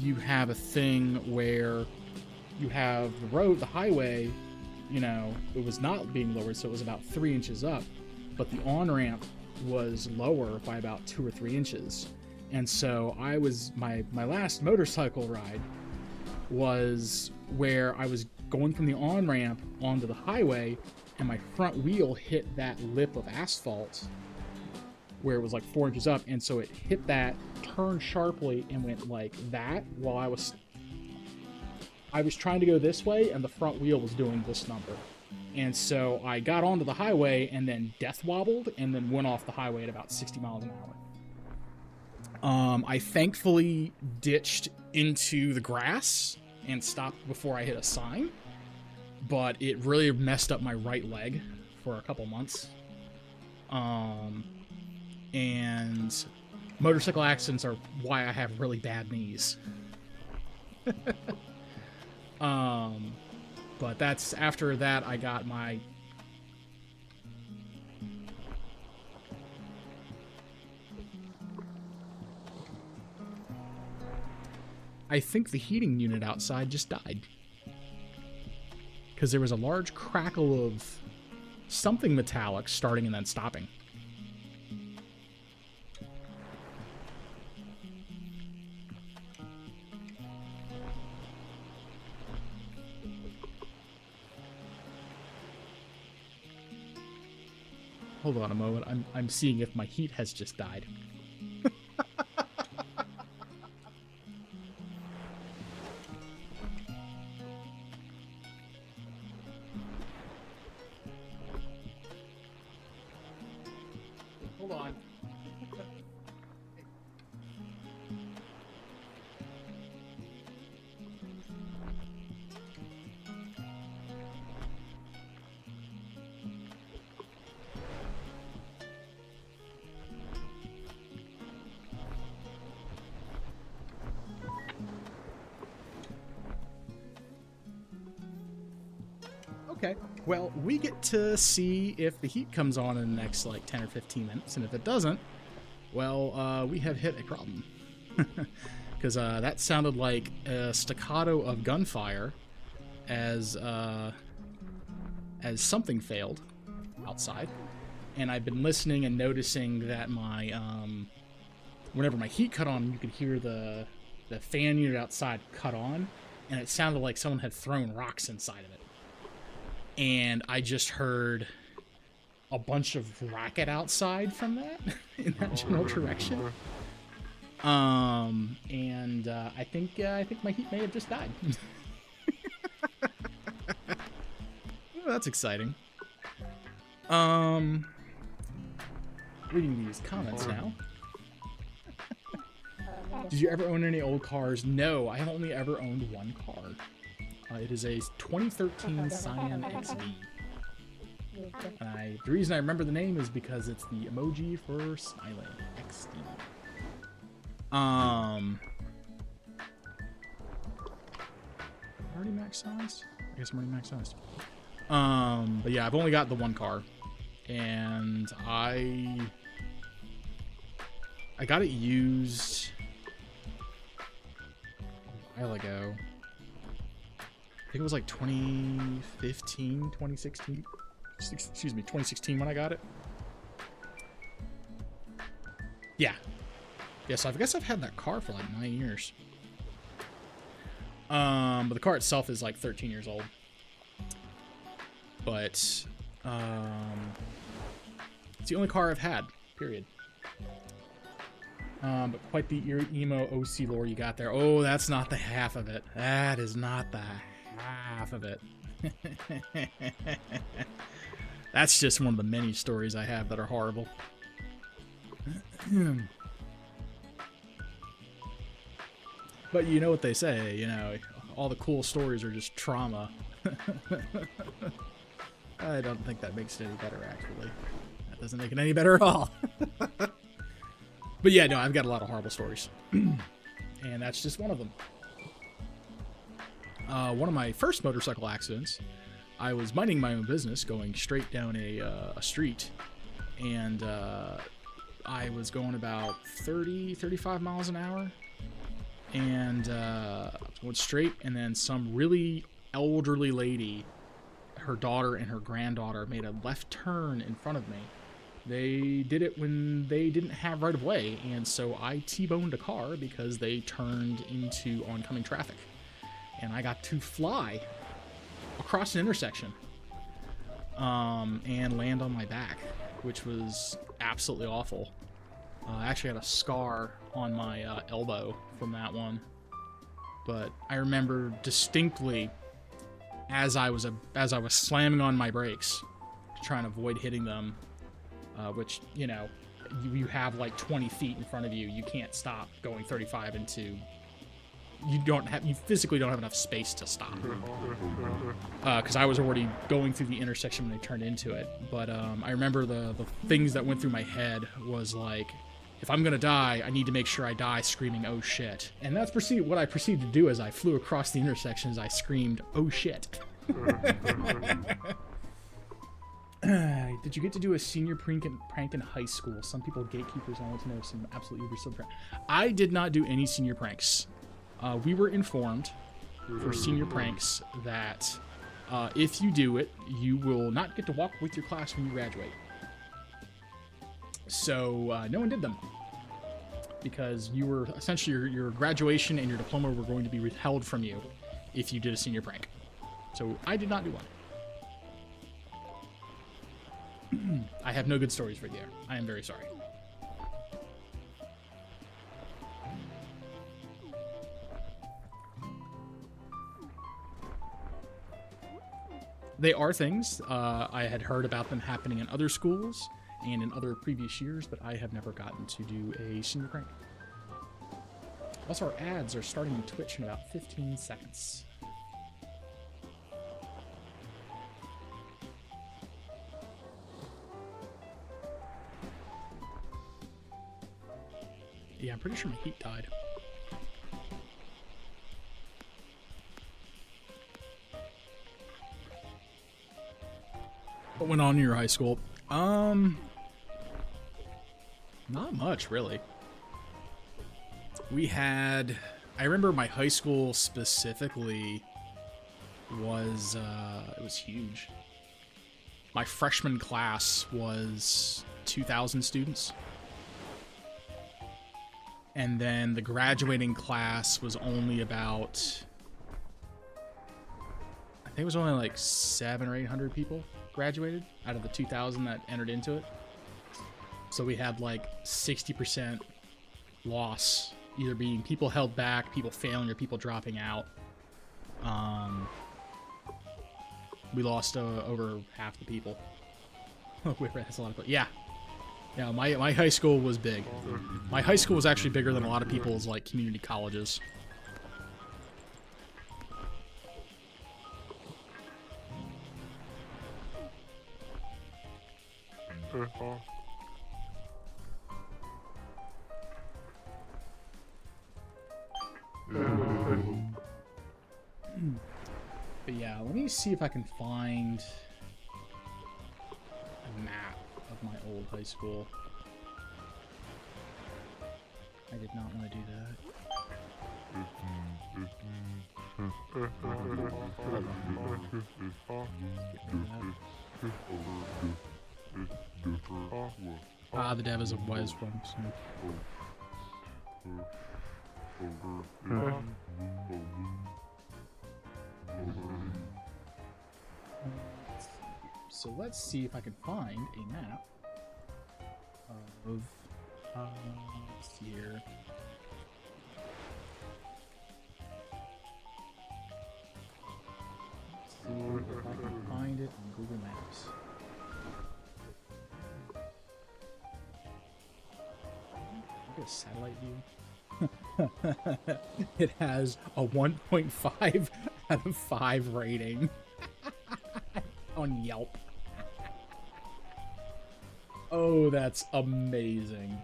you have a thing where you have the highway, it was not being lowered, so it was about 3 inches up, but the on-ramp was lower by about 2 or 3 inches. And so my last motorcycle ride was where I was going from the on-ramp onto the highway, and my front wheel hit that lip of asphalt where it was like 4 inches up, and so it hit that, turned sharply, and went like that while I was trying to go this way, and the front wheel was doing this number. And so I got onto the highway and then death wobbled and then went off the highway at about 60 miles an hour. I thankfully ditched into the grass and stopped before I hit a sign, but it really messed up my right leg for a couple months. And motorcycle accidents are why I have really bad knees. But that's after that I got my I think the heating unit outside just died because there was a large crackle of something metallic starting and then stopping. Hold on a moment. I'm seeing if my heat has just died. Hold on. Okay, well, we get to see if the heat comes on in the next, like, 10 or 15 minutes, and if it doesn't, well, we have hit a problem. Because that sounded like a staccato of gunfire as something failed outside. And I've been listening and noticing that my, whenever my heat cut on, you could hear the fan unit outside cut on, and it sounded like someone had thrown rocks inside of it. And I just heard a bunch of racket outside from that in that general direction. And I think my heat may have just died. Well, that's exciting. Reading these comments now. Did you ever own any old cars? No, I have only ever owned one car. It is a 2013 Cyan XV. And the reason I remember the name is because it's the emoji for smiling. XD. Already max sized? I guess I'm already max sized. But yeah, I've only got the one car. And I got it used a while ago. I think it was like 2015, 2016. Excuse me, 2016 when I got it. Yeah. Yeah, so I guess I've had that car for like 9 years. But the car itself is like 13 years old. But it's the only car I've had, period. But quite the emo OC lore you got there. Oh, that's not the half of it. That is not the half of it. That's just one of the many stories I have that are horrible. But you know what they say, you know, all the cool stories are just trauma. I don't think that makes it any better, actually. That doesn't make it any better at all. But yeah, no, I've got a lot of horrible stories. And that's just one of them. One of my first motorcycle accidents, I was minding my own business, going straight down a street, and I was going about 35 miles an hour, and went straight, and then some really elderly lady, her daughter and her granddaughter, made a left turn in front of me. They did it when they didn't have right of way, and so I T-boned a car because they turned into oncoming traffic. And I got to fly across an intersection. and land on my back, which was absolutely awful. I actually had a scar on my elbow from that one. But I remember distinctly as I was slamming on my brakes to try and avoid hitting them, which, you know, you have like 20 feet in front of you. You can't stop going 35 into... You physically don't have enough space to stop. Because I was already going through the intersection when they turned into it. But I remember the things that went through my head was like, if I'm gonna die, I need to make sure I die screaming, oh shit. And that's what I proceeded to do as I flew across the intersection as I screamed, oh shit. Did you get to do a senior prank in high school? Some people gatekeepers. I want to know some absolute uber still prank. I did not do any senior pranks. We were informed for senior pranks that if you do it, you will not get to walk with your class when you graduate. So no one did them because you were essentially your graduation and your diploma were going to be withheld from you if you did a senior prank. So I did not do one. I have no good stories for you there. I am very sorry. They are things. I had heard about them happening in other schools and in other previous years, but I have never gotten to do a senior prank. Also, our ads are starting in Twitch in about 15 seconds. Yeah, I'm pretty sure my heat died. What went on in your high school? Not much, really. We had... I remember my high school specifically was... it was huge. My freshman class was 2,000 students. And then the graduating class was only about... I think it was only like 700 or 800 people graduated out of the 2,000 that entered into it. So we had like 60% loss, either being people held back, people failing, or people dropping out. We lost over half the people. Whipray has a lot of people. Yeah. Yeah, my high school was big. My high school was actually bigger than a lot of people's like community colleges. But yeah, let me see if I can find a map of my old high school. I did not want to do that. The dev is a wise one. So let's see if I can find a map of let's see here. Let's see if I can find it on Google Maps. Look at a satellite view. It has a 1.5 out of 5 rating on Yelp. Oh, that's amazing.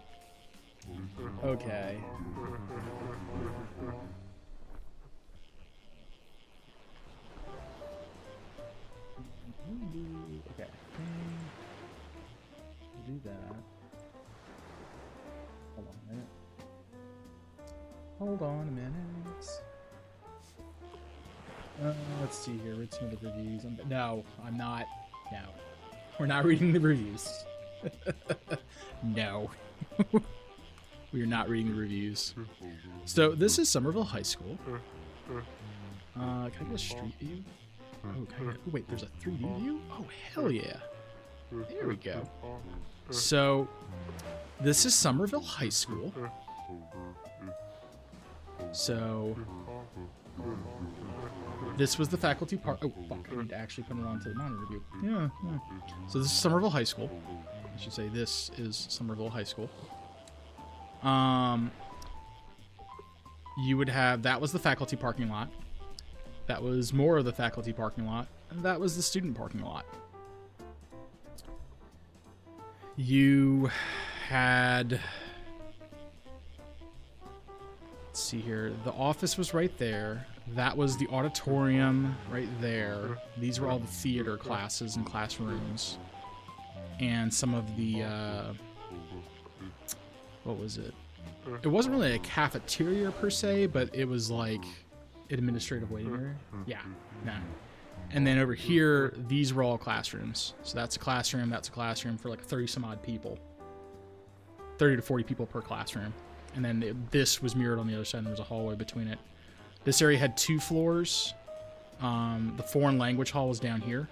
Okay. Okay. We'll do that. Hold on a minute. Hold on a minute. Let's see here. Read some of the reviews. No, I'm not. No. We're not reading the reviews. No. We are not reading the reviews. So, this is Somerville High School. Can I get a street view? Okay. Oh, wait, there's a 3D view? Oh, hell yeah. There we go. So, this is Somerville High School. So, this was the faculty park. Oh, fuck. I need to actually put it onto the monitor view. Yeah. So, this is Somerville High School. I should say this is Somerville High School. You would have, that was the faculty parking lot. That was more of the faculty parking lot. And that was the student parking lot. You had, let's see here, the office was right there. That was the auditorium right there. These were all the theater classes and classrooms. And some of the, what was it? It wasn't really a cafeteria per se, but it was like administrative waiting area. Yeah, no. And then over here, these were all classrooms. So that's a classroom for like 30 some odd people. 30 to 40 people per classroom. And then this was mirrored on the other side, and there was a hallway between it. This area had 2 floors. The foreign language hall was down here.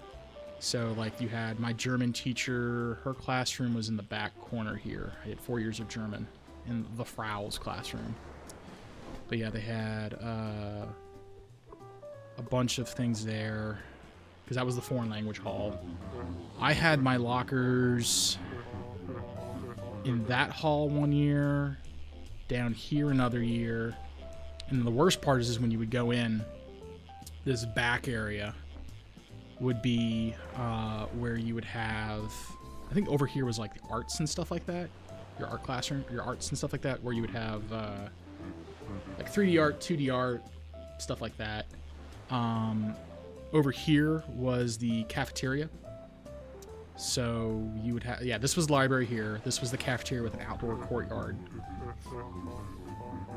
So like you had my German teacher, her classroom was in the back corner here. I had 4 years of German in the Frau's classroom. But yeah, they had a bunch of things there because that was the foreign language hall. I had my lockers in that hall one year, down here another year. And the worst part is when you would go in, this back area would be where you would have, I think over here was like the arts and stuff like that. Your art classroom, your arts and stuff like that, where you would have like 3D art, 2D art, stuff like that. Over here was the cafeteria. So you would have, yeah, this was the library here. This was the cafeteria with an outdoor courtyard.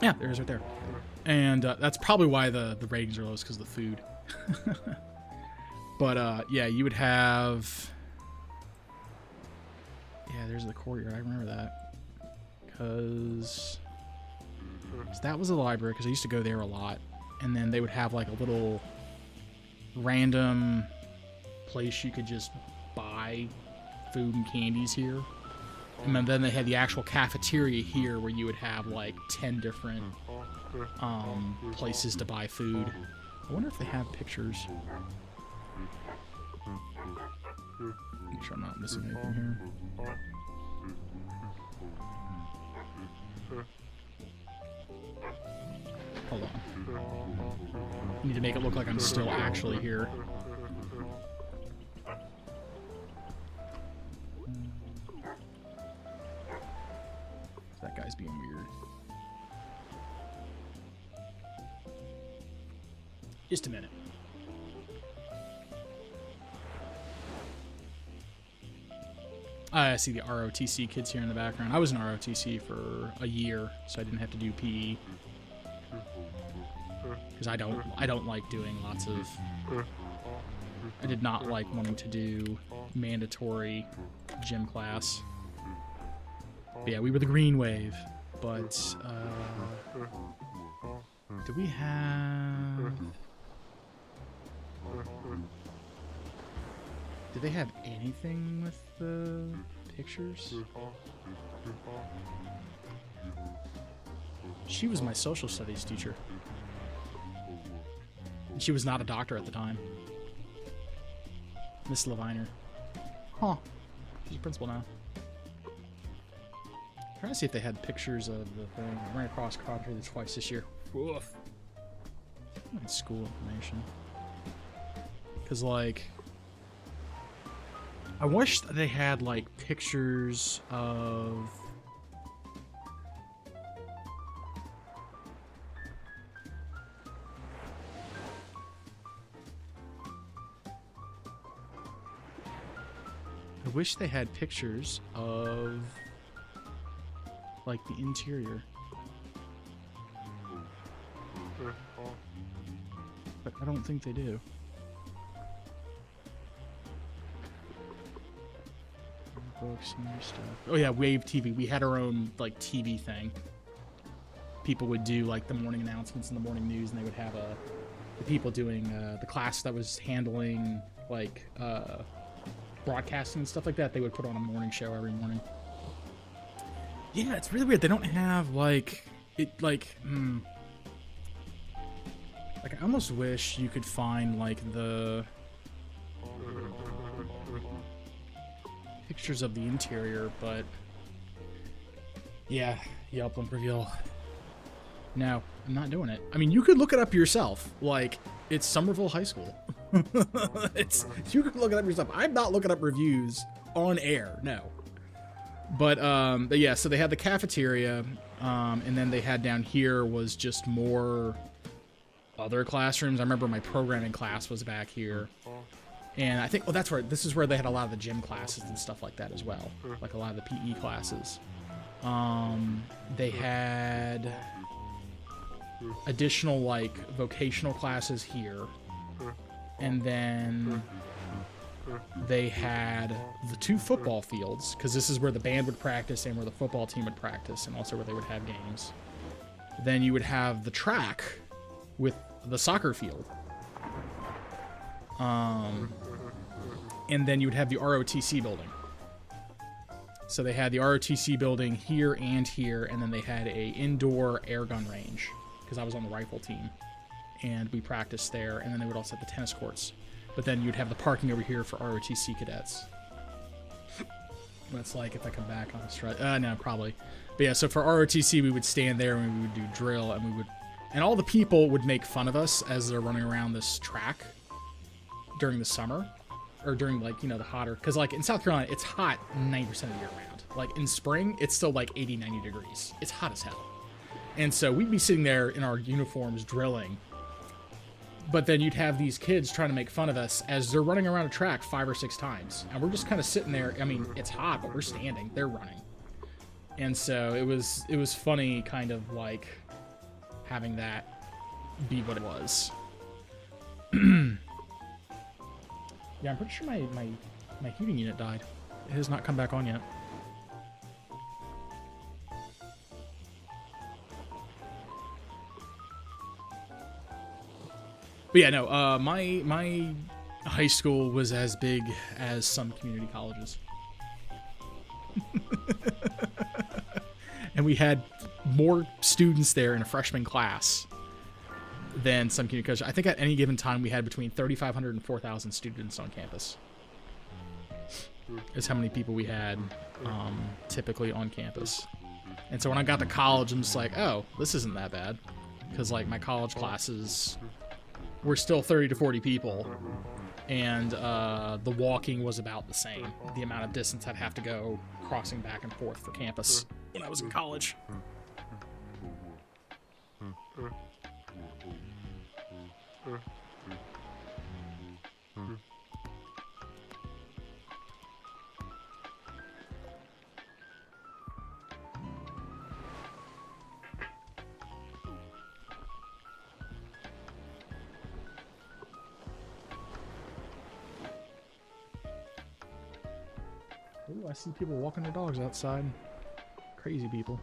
Yeah, there's right there. And that's probably why the ratings are low, is because of the food. But yeah, you would have, yeah, there's the courtyard. I remember that. Because that was a library, because I used to go there a lot. And then they would have like a little random place you could just buy food and candies here. And then they had the actual cafeteria here where you would have like 10 different places to buy food. I wonder if they have pictures. Make sure I'm not missing anything here. Hold on. I need to make it look like I'm still actually here. That guy's being weird. Just a minute. I see the ROTC kids here in the background. I was in ROTC for a year, so I didn't have to do PE. Because I don't like doing lots of... I did not like wanting to do mandatory gym class. But yeah, we were the green wave. But, do we have... Did they have anything with the pictures? She was my social studies teacher. And she was not a doctor at the time. Miss Leviner. Huh. She's a principal now. I'm trying to see if they had pictures of the thing. I ran across country twice this year. Woof. School information. Because, like... I wish they had, like, pictures of... I wish they had pictures of, like, the interior. But I don't think they do. Books and stuff. Oh yeah, Wave TV. We had our own like TV thing. People would do like the morning announcements and the morning news, and they would have the people doing the class that was handling like broadcasting and stuff like that, they would put on a morning show every morning. Yeah, it's really weird. They don't have like it like like I almost wish you could find like the pictures of the interior, but yeah, Yelp won't reveal. No, I'm not doing it. I mean, you could look it up yourself. Like, it's Somerville High School. You could look it up yourself. I'm not looking up reviews on air, no. But yeah, so they had the cafeteria, and then they had down here was just more other classrooms. I remember my programming class was back here. And I think, oh, that's where, this is where they had a lot of the gym classes and stuff like that as well. Like a lot of the PE classes. They had additional, like, vocational classes here. And then they had the 2 football fields, because this is where the band would practice and where the football team would practice, and also where they would have games. Then you would have the track with the soccer field. And then you would have the ROTC building. So they had the ROTC building here and here, and then they had a indoor air gun range, because I was on the rifle team, and we practiced there, and then they would also have the tennis courts. But then you'd have the parking over here for ROTC cadets. That's like if I come back on the stretch. No, probably. But yeah, so for ROTC, we would stand there and we would do drill, and we would, and all the people would make fun of us as they're running around this track during the summer, or during, like, you know, the hotter, because like in South Carolina, it's hot 90% of the year round. Like in spring, it's still like 80, 90 degrees. It's hot as hell. And so we'd be sitting there in our uniforms drilling, but then you'd have these kids trying to make fun of us as they're running around a track 5 or 6 times. And we're just kind of sitting there. I mean, it's hot, but we're standing. They're running. And so it was funny, kind of like having that be what it was. Yeah, I'm pretty sure my heating unit died. It has not come back on yet. But yeah, no, my high school was as big as some community colleges. And we had more students there in a freshman class than some community colleges. I think at any given time we had between 3,500 and 4,000 students on campus. Is how many people we had typically on campus. And so when I got to college, I'm just like, oh, this isn't that bad. Because like my college classes were still 30 to 40 people. And the walking was about the same. The amount of distance I'd have to go crossing back and forth for campus when I was in college. Ooh, I see people walking their dogs outside. Crazy people.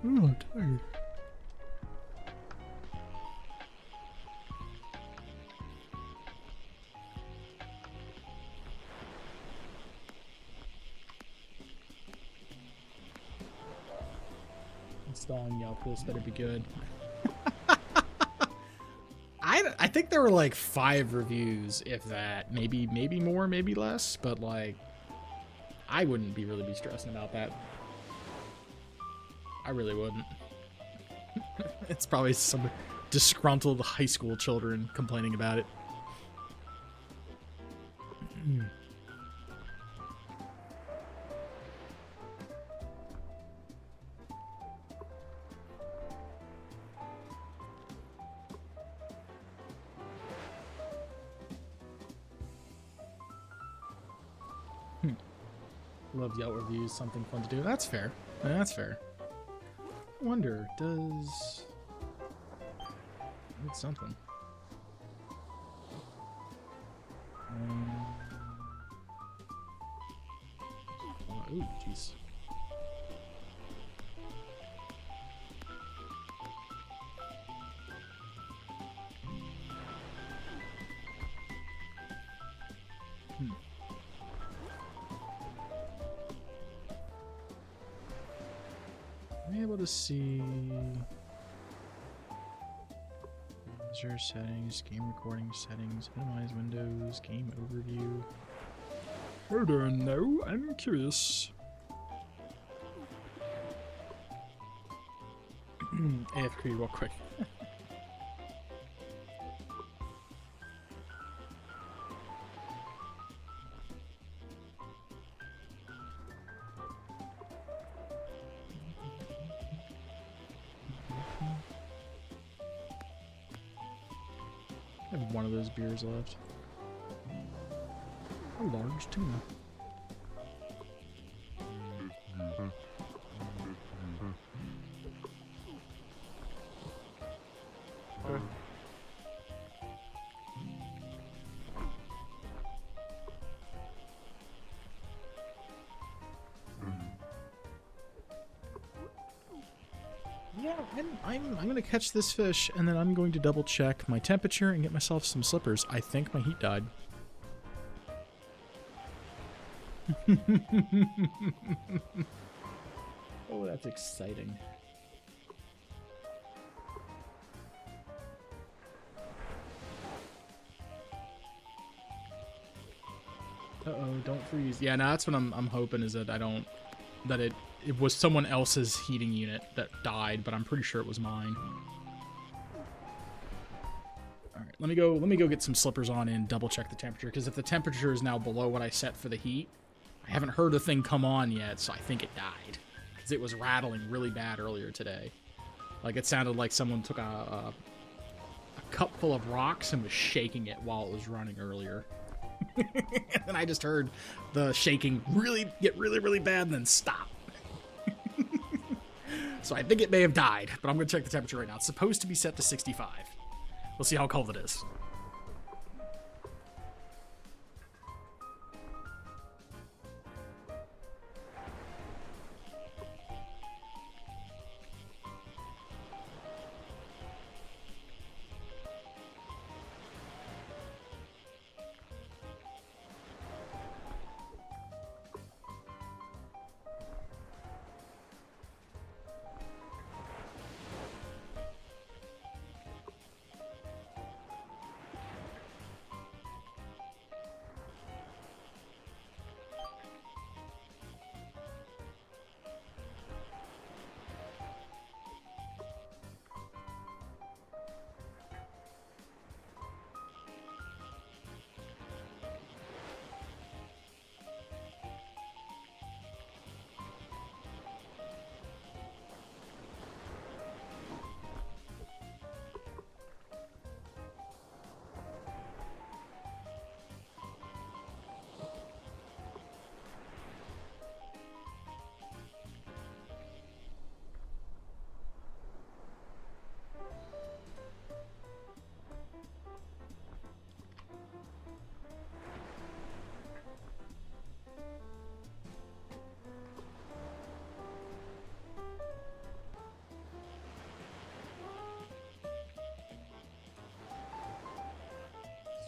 Ooh, I'm tired. Installing Yelp, this better be good. I think there were like 5 reviews, if that. Maybe more, maybe less, but like I wouldn't really be stressing about that. I really wouldn't. It's probably some disgruntled high school children complaining about it. Love Yelp reviews, something fun to do. That's fair. That's fair. I wonder, does... It's something. Ooh, jeez. I able to see user settings, game recording settings, minimize windows, game overview? I don't know. I'm curious. AFK real quick. I have one of those beers left. A large tuna. Yeah, I'm gonna catch this fish, and then I'm going to double check my temperature and get myself some slippers. I think my heat died. Oh, that's exciting. Uh-oh, don't freeze. Yeah, no, that's what I'm hoping, is that I don't, that it was someone else's heating unit that died, but I'm pretty sure it was mine. All right, let me go get some slippers on and double check the temperature, because if the temperature is now below what I set for the heat, I haven't heard the thing come on yet, so I think it died, because it was rattling really bad earlier today. Like, it sounded like someone took a cup full of rocks and was shaking it while it was running earlier. And I just heard the shaking get really bad and then stop. So I think it may have died, but I'm going to check the temperature right now. It's supposed to be set to 65. We'll see how cold it is.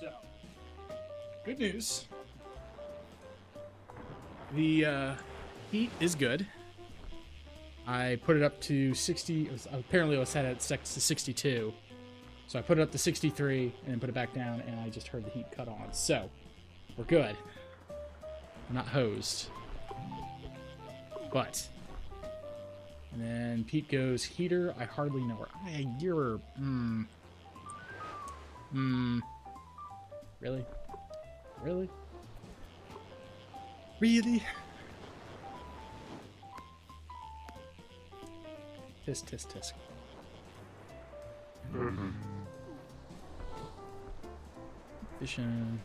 So, good news. The heat is good. I put it up to 60. Apparently, it was set at 62. So I put it up to 63 and then put it back down, and I just heard the heat cut on. So, we're good. I'm not hosed. But, and then Pete goes, heater, I hardly know her. You're, Really? Really? Really? Tisk, tisk, tisk. Fishing.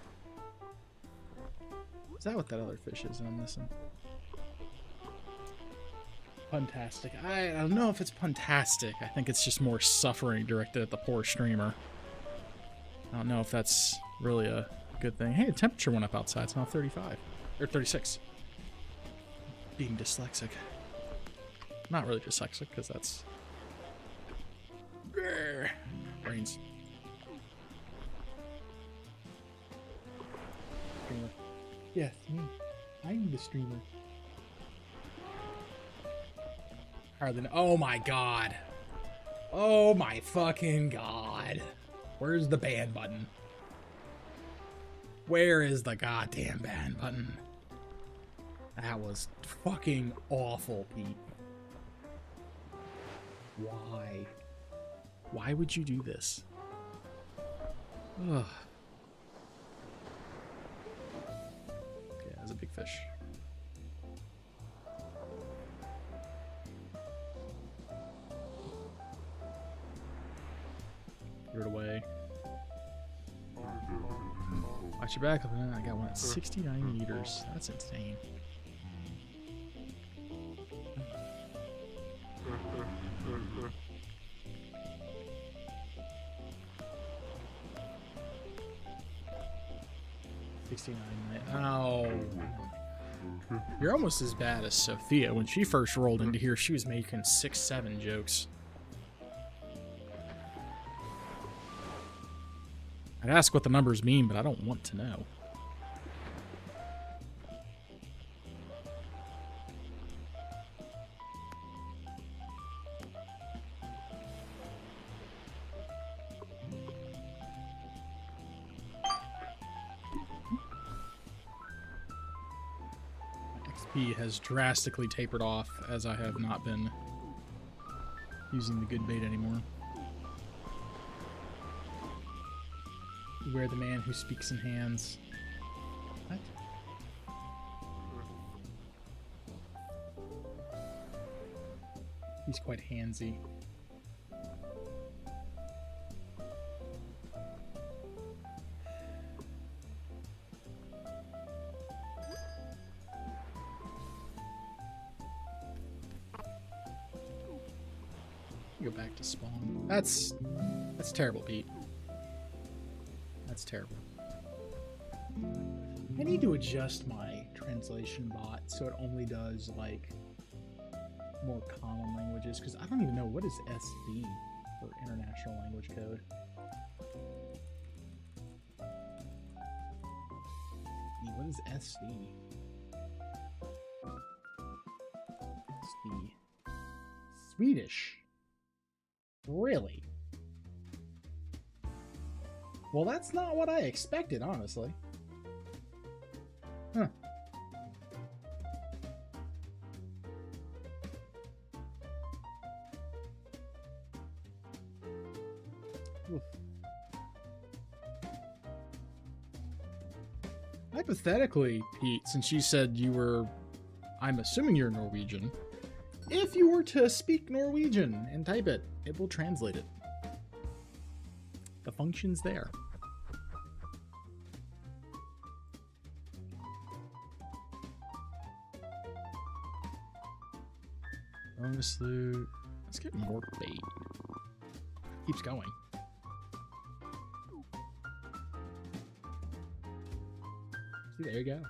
Is that what that other fish is I'm missing? Puntastic. I don't know if it's puntastic. I think it's just more suffering directed at the poor streamer. I don't know if that's really a good thing. Hey, the temperature went up outside. It's now 35. Or 36. Being dyslexic. Not really dyslexic, because that's... brains. Streamer. Yes, me. I'm the streamer. Higher than... Oh my god. Oh my fucking god. Where's the ban button? Where is the goddamn ban button? That was fucking awful, Pete. Why? Why would you do this? Ugh. Okay, that's a big fish. Give it away. Watch your back. I got one at 69 meters. That's insane. Oh, you're almost as bad as Sophia. When she first rolled into here, she was making 6-7 jokes. I'd ask what the numbers mean, but I don't want to know. XP has drastically tapered off as I have not been using the good bait anymore. Beware the man who speaks in hands. What? He's quite handsy. Go back to spawn. That's terrible, Pete. That's terrible. I need to adjust my translation bot so it only does like more common languages, because I don't even know what is SV for international language code. What is SV? SV. Swedish. Really? Well, that's not what I expected, honestly. Huh. Oof. Hypothetically, Pete, since you said you were, I'm assuming you're Norwegian, if you were to speak Norwegian and type it, it will translate it. The function's there. Bonus loot. Let's get more bait. Keeps going. See, there you go.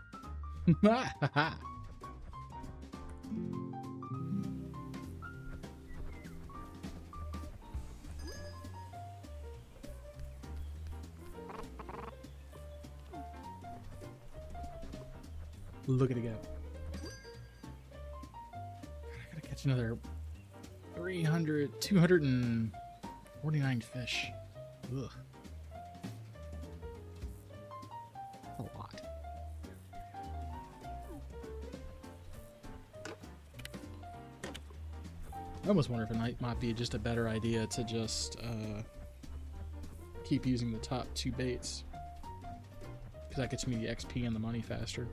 Look at it go. I gotta catch another 249 fish. Ugh. That's a lot. I almost wonder if it might be just a better idea to just keep using the top two baits, because that gets me the XP and the money faster.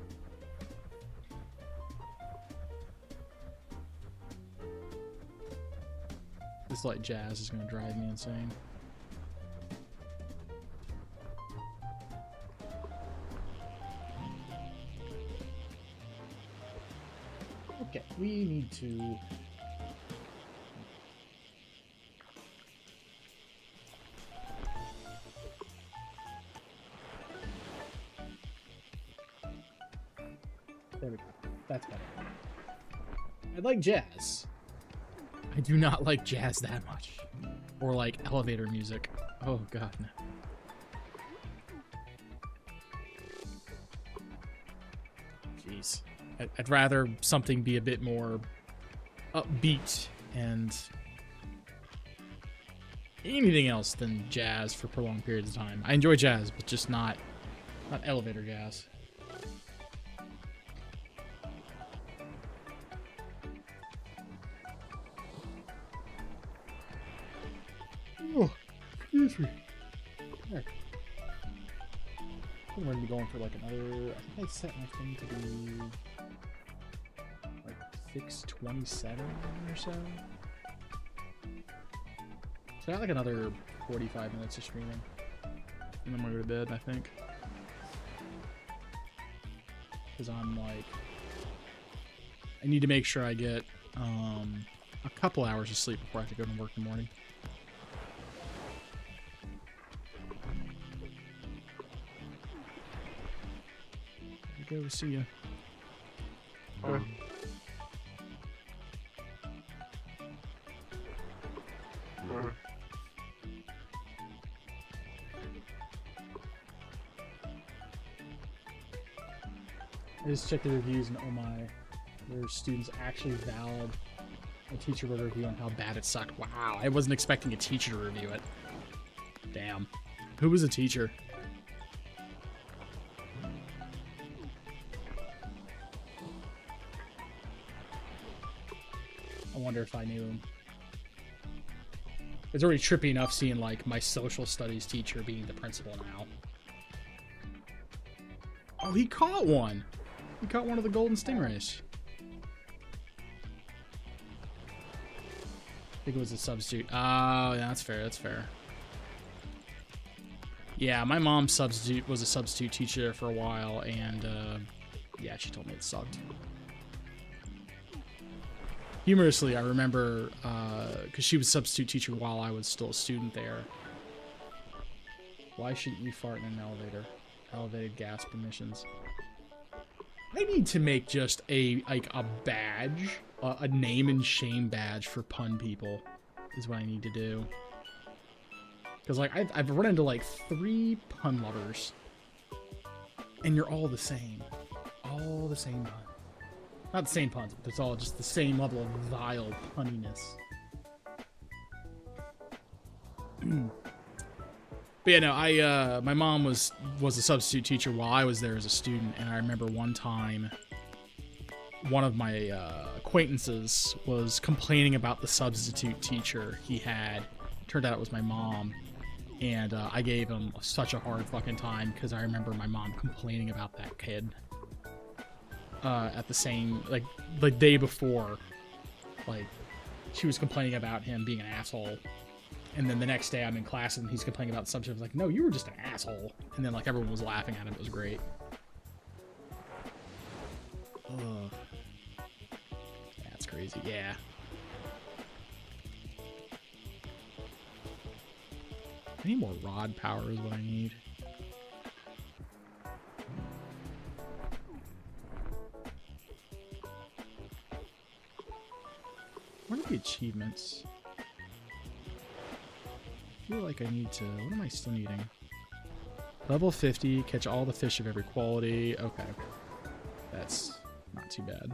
This light jazz is going to drive me insane. Okay, we need to... There we go. That's better. I like jazz. I do not like jazz that much. Or like elevator music. Oh god, no. Jeez. I'd rather something be a bit more upbeat and anything else than jazz for prolonged periods of time. I enjoy jazz, but just not elevator jazz. Oh, excuse me. There. I think we're gonna be going for like another. I think I set my thing to be like 6:27 or so. So I got like another 45 minutes of streaming, and then I'm gonna go to bed. I think, because I'm like, I need to make sure I get a couple hours of sleep before I have to go to work in the morning. Go see you. I just checked the reviews and oh my, their students actually vowed a teacher wrote a review on how bad it sucked. Wow, I wasn't expecting a teacher to review it. Damn. Who was a teacher? I wonder if I knew him. It's already trippy enough seeing like my social studies teacher being the principal now. Oh, he caught one. He caught one of the golden stingrays. I think it was a substitute. Oh, yeah, that's fair. That's fair. Yeah, my mom was a substitute teacher for a while, and yeah, she told me it sucked. Humorously, I remember because she was a substitute teacher while I was still a student there. Why shouldn't you fart in an elevator? Elevated gas emissions. I need to make just a badge, a name and shame badge for pun people, is what I need to do. Because like I've run into like 3 pun lovers, and you're all the same, all the same pun. Not the same puns, but it's all just the same level of vile punniness. But yeah, no, my mom was a substitute teacher while I was there as a student, and I remember one time, one of my acquaintances was complaining about the substitute teacher he had. Turned out it was my mom, and I gave him such a hard fucking time because I remember my mom complaining about that kid. At the same, like, the day before, like, she was complaining about him being an asshole, and then the next day I'm in class and he's complaining about the subject. I was like, no, you were just an asshole, and then, like, everyone was laughing at him. It was great. Ugh. That's crazy, yeah. I need more rod power is what I need. What are the achievements? I feel like I need to... What am I still needing? Level 50, catch all the fish of every quality. Okay. That's not too bad.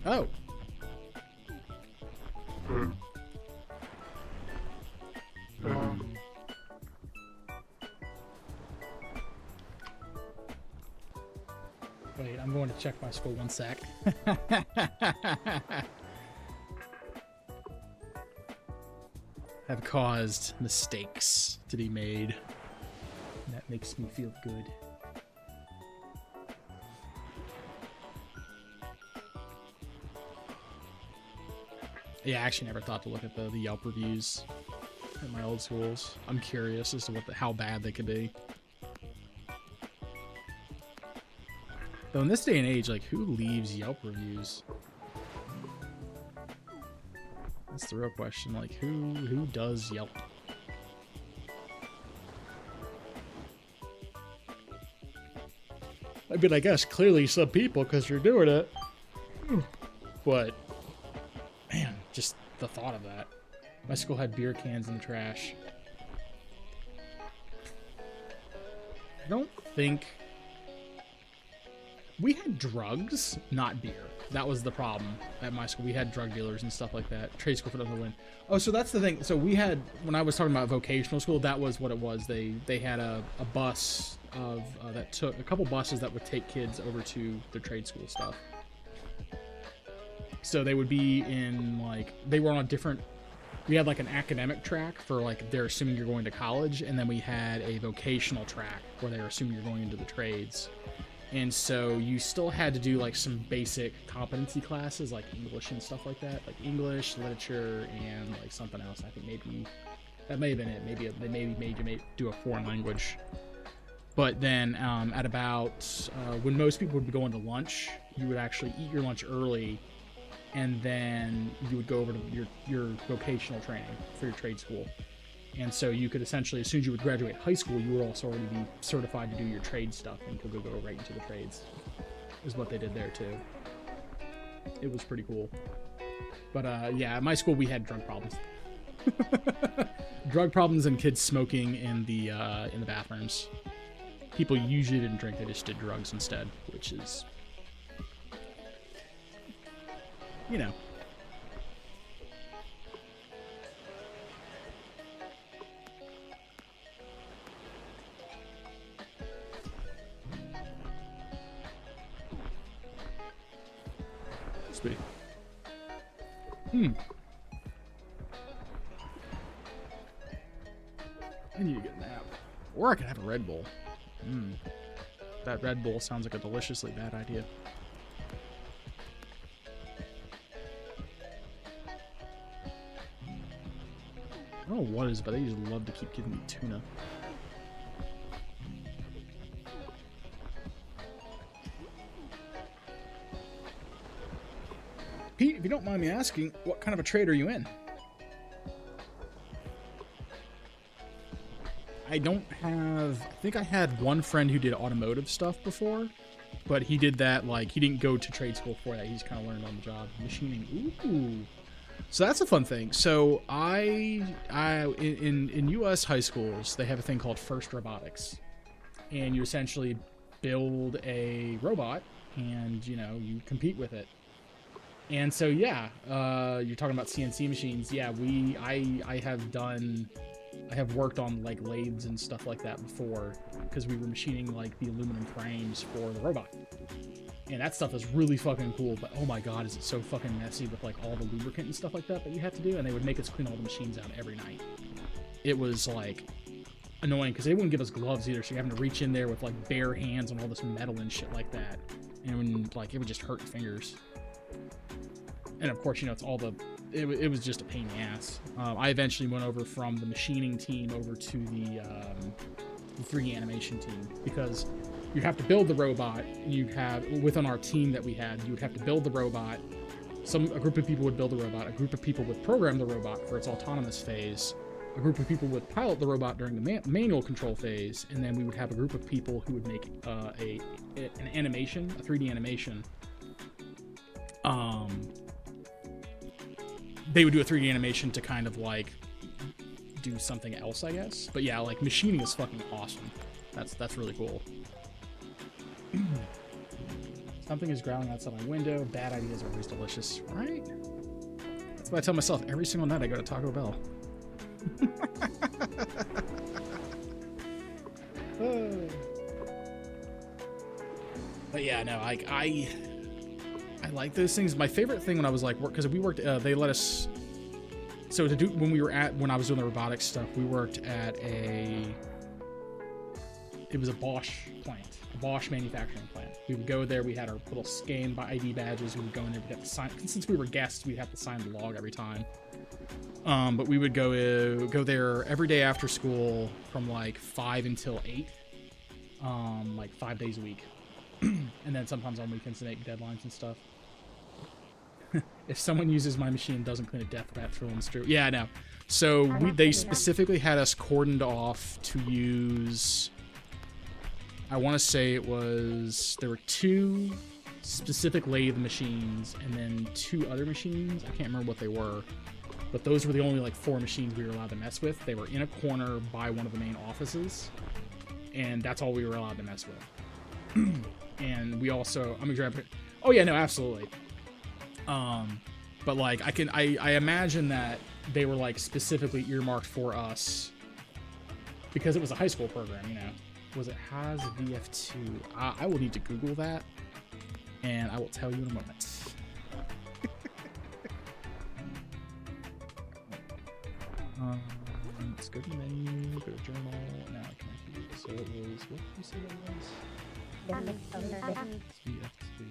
Oh! Wait, I'm going to check my school 1 sec. Have caused mistakes to be made. And that makes me feel good. Yeah, I actually never thought to look at the Yelp reviews at my old schools. I'm curious as to how bad they could be. Though in this day and age, like, who leaves Yelp reviews? That's the real question. Like, who does Yelp? I mean, I guess clearly some people because you're doing it. But, man, just the thought of that. My school had beer cans in the trash. I don't think... We had drugs, not beer. That was the problem at my school. We had drug dealers and stuff like that. Trade school for the win. Oh, so that's the thing. So we had, when I was talking about vocational school, that was what it was. They had a bus of that took a couple buses that would take kids over to the trade school stuff. So they would be in like, they were on a different, we had like an academic track for like, they're assuming you're going to college. And then we had a vocational track where they were assuming you're going into the trades. And so you still had to do like some basic competency classes like English and stuff like that, like English, literature, and like something else. I think maybe that may have been it. Maybe they maybe made you do a foreign language. But then at about when most people would be going to lunch, you would actually eat your lunch early, and then you would go over to your vocational training for your trade school. And so you could essentially, as soon as you would graduate high school, you would also already be certified to do your trade stuff and could go right into the trades, is what they did there too. It was pretty cool. But yeah, at my school we had drug problems. Drug problems and kids smoking in the bathrooms. People usually didn't drink, they just did drugs instead, which is, you know. I need to get a nap. Or I could have a Red Bull. That Red Bull sounds like a deliciously bad idea. I don't know what it is, but they just love to keep giving me tuna. Pete, if you don't mind me asking, what kind of a trade are you in? I think I had one friend who did automotive stuff before, but he did that, like, he didn't go to trade school for that. He just kind of learned on the job. Machining. Ooh. So that's a fun thing. So in U.S. high schools, they have a thing called First Robotics. And you essentially build a robot and, you know, you compete with it. And so, yeah, you're talking about CNC machines. Yeah, I have worked on like lathes and stuff like that before because we were machining like the aluminum frames for the robot. And that stuff is really fucking cool, but oh my god, is it so fucking messy with like all the lubricant and stuff like that you have to do, and they would make us clean all the machines out every night. It was like annoying because they wouldn't give us gloves either, so you're having to reach in there with like bare hands on all this metal and shit like that. And like it would just hurt your fingers. And of course, you know, it's all it was just a pain in the ass. I eventually went over from the machining team over to the 3D animation team because you'd have to build the robot. You'd have, within our team that we had, you would have to build the robot. A group of people would build the robot. A group of people would program the robot for its autonomous phase. A group of people would pilot the robot during the manual control phase. And then we would have a group of people who would make an animation, a 3D animation. They would do a 3D animation to kind of like do something else, I guess. But yeah, like machining is fucking awesome. That's really cool. Something is growling outside my window. Bad ideas are always delicious, right? That's what I tell myself every single night I go to Taco Bell. But yeah, no, I like those things. My favorite thing when I was like, because we worked, they let us. So when I was doing the robotics stuff, we worked at it was a Bosch plant. Bosch manufacturing plant. We would go there. We had our little scan by ID badges. We would go in there. We'd have to sign. Since we were guests, we'd have to sign the log every time. But we would go there every day after school from like 5 until 8, like 5 days a week, and then sometimes on weekends to make deadlines and stuff. If someone uses my machine and doesn't clean a death rat, throw them through. Yeah, I know. So they specifically had us cordoned off to use. I want to say there were two specific lathe machines and then 2 other machines. I can't remember what they were, but those were the only like 4 machines we were allowed to mess with. They were in a corner by one of the main offices, and that's all we were allowed to mess with. And we also, I'm gonna grab it. Oh yeah, no, absolutely. But like I imagine that they were like specifically earmarked for us because it was a high school program, you know. Was it has VF2? I will need to Google that, and I will tell you in a moment. Let's go to menu, go to journal. Now I can't do it. So it was, what did you say that was? It's VF2.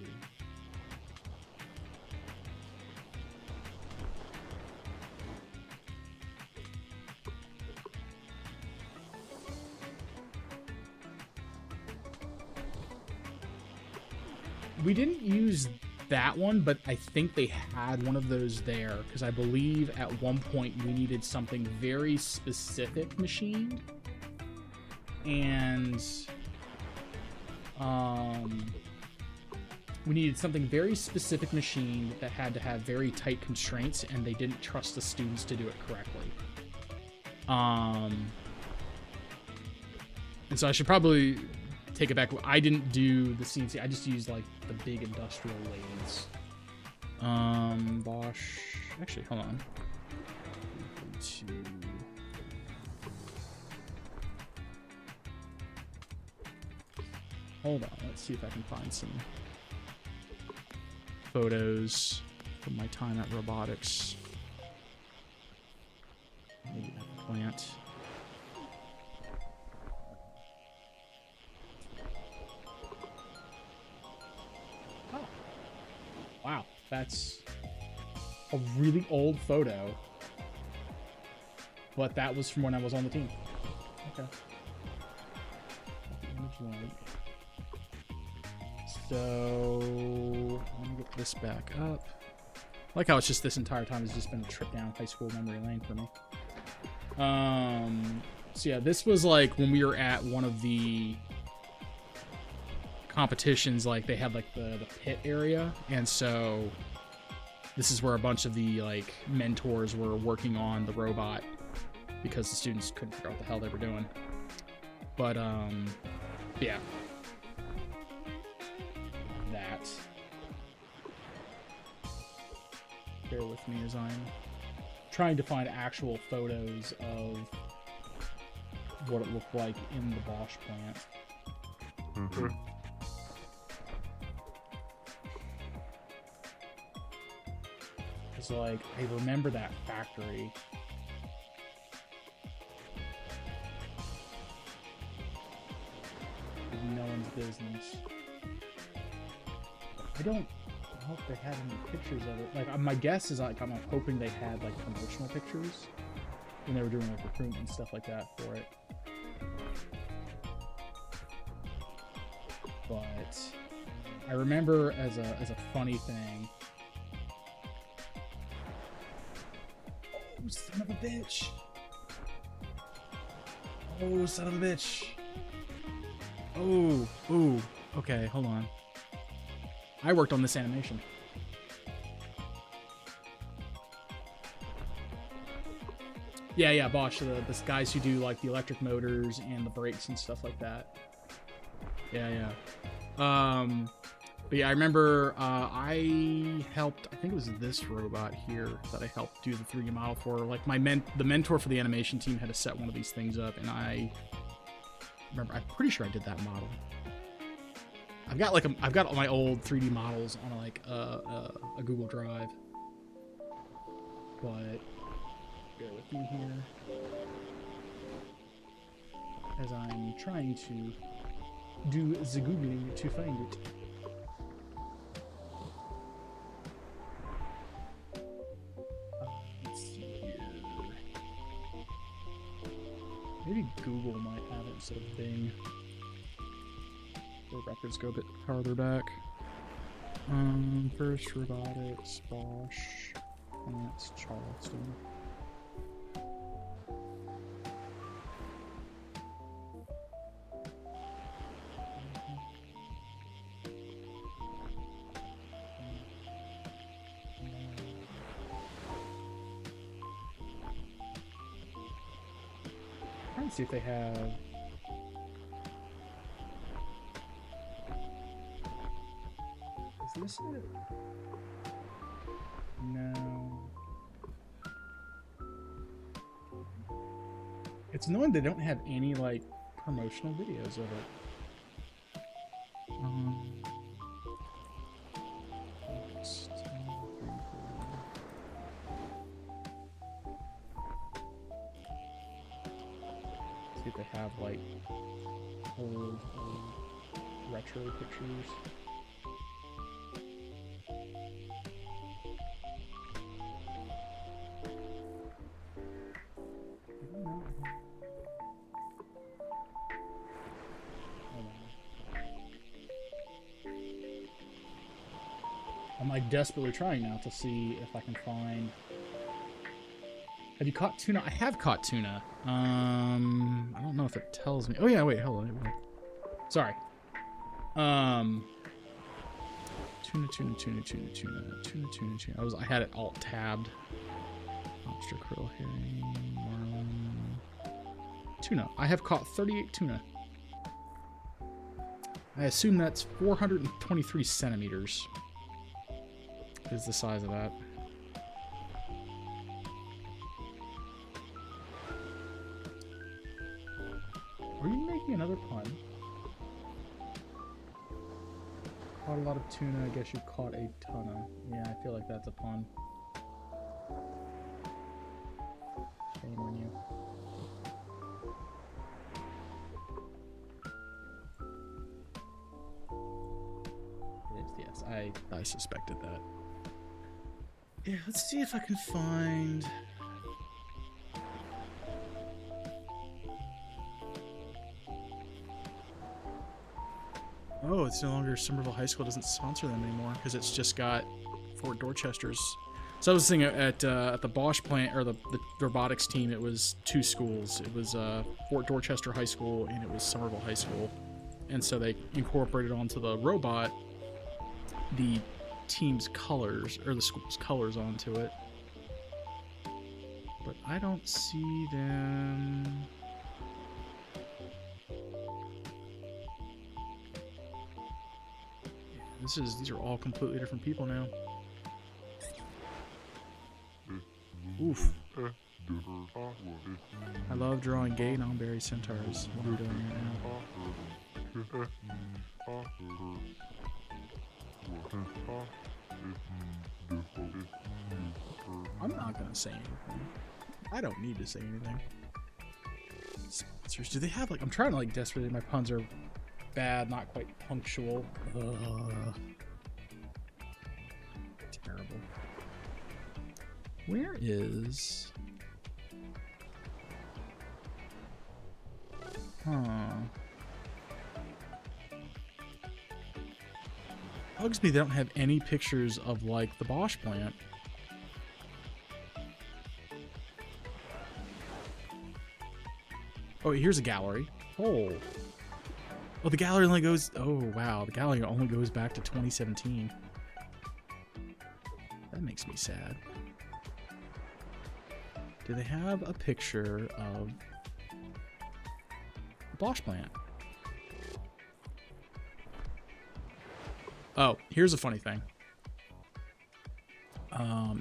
We didn't use that one, but I think they had one of those there because I believe at one point we needed something very specific machined, and we needed something very specific machined that had to have very tight constraints, and they didn't trust the students to do it correctly. And so I should probably take it back. I didn't do the CNC. I just used like the big industrial lathes. Bosch. Actually, hold on. Hold on. Let's see if I can find some photos from my time at robotics. Maybe at the plant. Wow, that's a really old photo, but that was from when I was on the team. Okay. So let me get this back up. I like how it's just this entire time has just been a trip down high school memory lane for me. So yeah, this was like when we were at one of the competitions, like they had like the pit area, and so this is where a bunch of the like mentors were working on the robot because the students couldn't figure out what the hell they were doing. But yeah, that. Bear with me as I'm trying to find actual photos of what it looked like in the Bosch plant. Mm-hmm. It's like, I remember that factory. It's no one's business. I don't know if they had any pictures of it. Like, my guess is like, I'm hoping they had like promotional pictures when they were doing like recruitment and stuff like that for it. But I remember as a funny thing. Oh, son of a bitch! Oh, son of a bitch! Oh, ooh. Okay, hold on. I worked on this animation. Yeah, Bosch, the guys who do like the electric motors and the brakes and stuff like that. Yeah. But yeah, I remember I helped, I think it was this robot here that I helped do the 3D model for. Like the mentor for the animation team had to set one of these things up, and I remember, I'm pretty sure I did that model. I've got all my old 3D models on like a Google Drive. But bear with me here as I'm trying to do the Googling to find it. Let's see here. Maybe Google might have it instead of Bing. The records go a bit farther back. First robotics, Bosch, and that's Charleston. see if they have. Is this it? No. It's annoying they don't have any like promotional videos of it. See if they have like old retro pictures. I'm like desperately trying now to see if I can find. Have you caught tuna? I have caught tuna. I don't know if it tells me. Oh yeah, wait, hold on. Sorry. Tuna. I had it alt tabbed. Lobster, krill, herring, marlin. Tuna. I have caught 38 tuna. I assume that's 423 centimeters. Is the size of that. Are you making another pun? Caught a lot of tuna. I guess you caught a ton of. Yeah, I feel like that's a pun. Shame on you. Yes, I suspected that. Yeah, let's see if I can find. Oh, it's no longer Somerville High School doesn't sponsor them anymore because it's just got Fort Dorchester's. So I was thinking at the Bosch plant or the robotics team, it was two schools. It was Fort Dorchester High School and it was Somerville High School, and so they incorporated onto the robot the team's colors or the school's colors onto it. But I don't see them. Yeah, these are all completely different people now. Oof. I love drawing gay non-berry centaurs. What am I doing right now? I'm not gonna say anything. I don't need to say anything. Sponsors. Do they have like? I'm trying to like desperately. My puns are bad, not quite punctual. Terrible. Where is? Bugs me they don't have any pictures of like the Bosch plant. Oh, here's a gallery. Oh, the gallery only goes. Oh wow, the gallery only goes back to 2017. That makes me sad. Do they have a picture of the Bosch plant? Oh, here's a funny thing.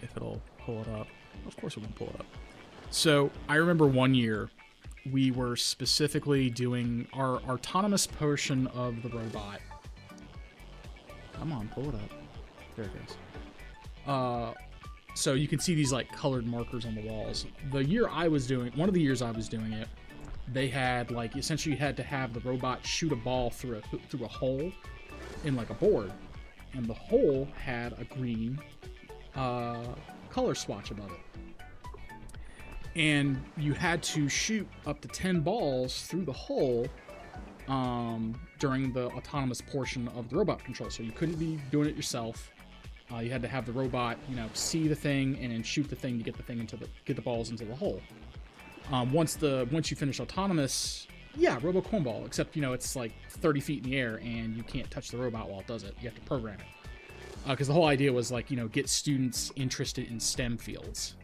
If it'll pull it up. Of course it won't pull it up. So, I remember one year, we were specifically doing our autonomous portion of the robot. Come on, pull it up. There it goes. So you can see these like colored markers on the walls. The year I was doing, one of the years I was doing it, they had like, essentially you had to have the robot shoot a ball through a hole in like a board. And the hole had a green color swatch above it. And you had to shoot up to 10 balls through the hole during the autonomous portion of the robot control. So you couldn't be doing it yourself. You had to have the robot, see the thing and then shoot the thing to get the thing get the balls into the hole. Once you finish autonomous, yeah, Robo Cone Ball, except it's like 30 feet in the air and you can't touch the robot while it does it. You have to program it. Because the whole idea was like get students interested in STEM fields.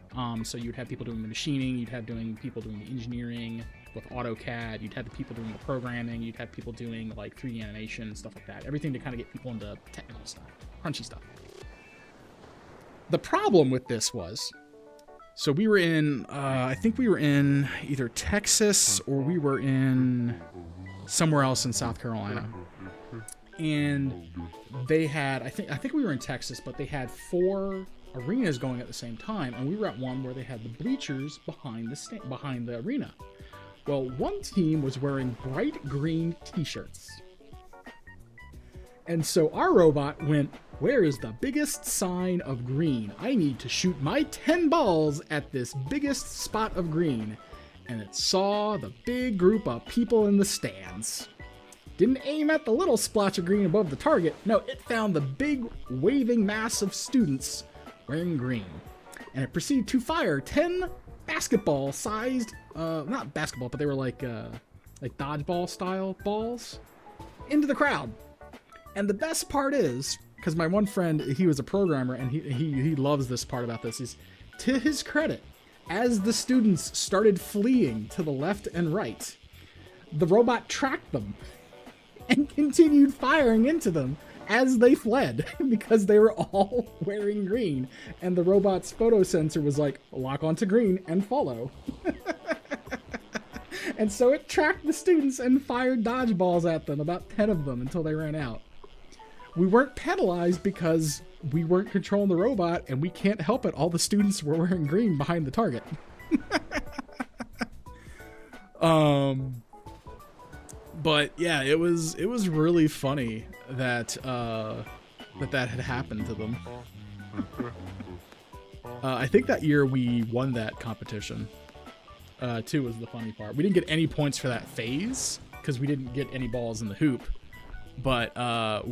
So you'd have people doing the machining, you'd have people doing the engineering, with AutoCAD. You'd have the people doing the programming. You'd have people doing like 3D animation and stuff like that. Everything to kind of get people into technical stuff, crunchy stuff. The problem with this was, so we were in, I think we were in either Texas or we were in somewhere else in South Carolina. And they had, I think we were in Texas, but they had 4 arenas going at the same time, and we were at one where they had the bleachers behind the arena. Well, one team was wearing bright green t-shirts. And so our robot went, where is the biggest sign of green? I need to shoot my 10 balls at this biggest spot of green. And it saw the big group of people in the stands. Didn't aim at the little splotch of green above the target. No, it found the big waving mass of students wearing green. And it proceeded to fire 10 basketball-sized, not basketball, but they were like dodgeball-style balls into the crowd. And the best part is, because my one friend, he was a programmer, and he loves this part about this, is, to his credit, as the students started fleeing to the left and right, the robot tracked them and continued firing into them as they fled because they were all wearing green. And the robot's photo sensor was like, lock onto green and follow. And so it tracked the students and fired dodgeballs at them, about 10 of them, until they ran out. We weren't penalized because we weren't controlling the robot, and we can't help it. All the students were wearing green behind the target. But yeah, it was really funny that that had happened to them. I think that year we won that competition. Too was the funny part. We didn't get any points for that phase because we didn't get any balls in the hoop. But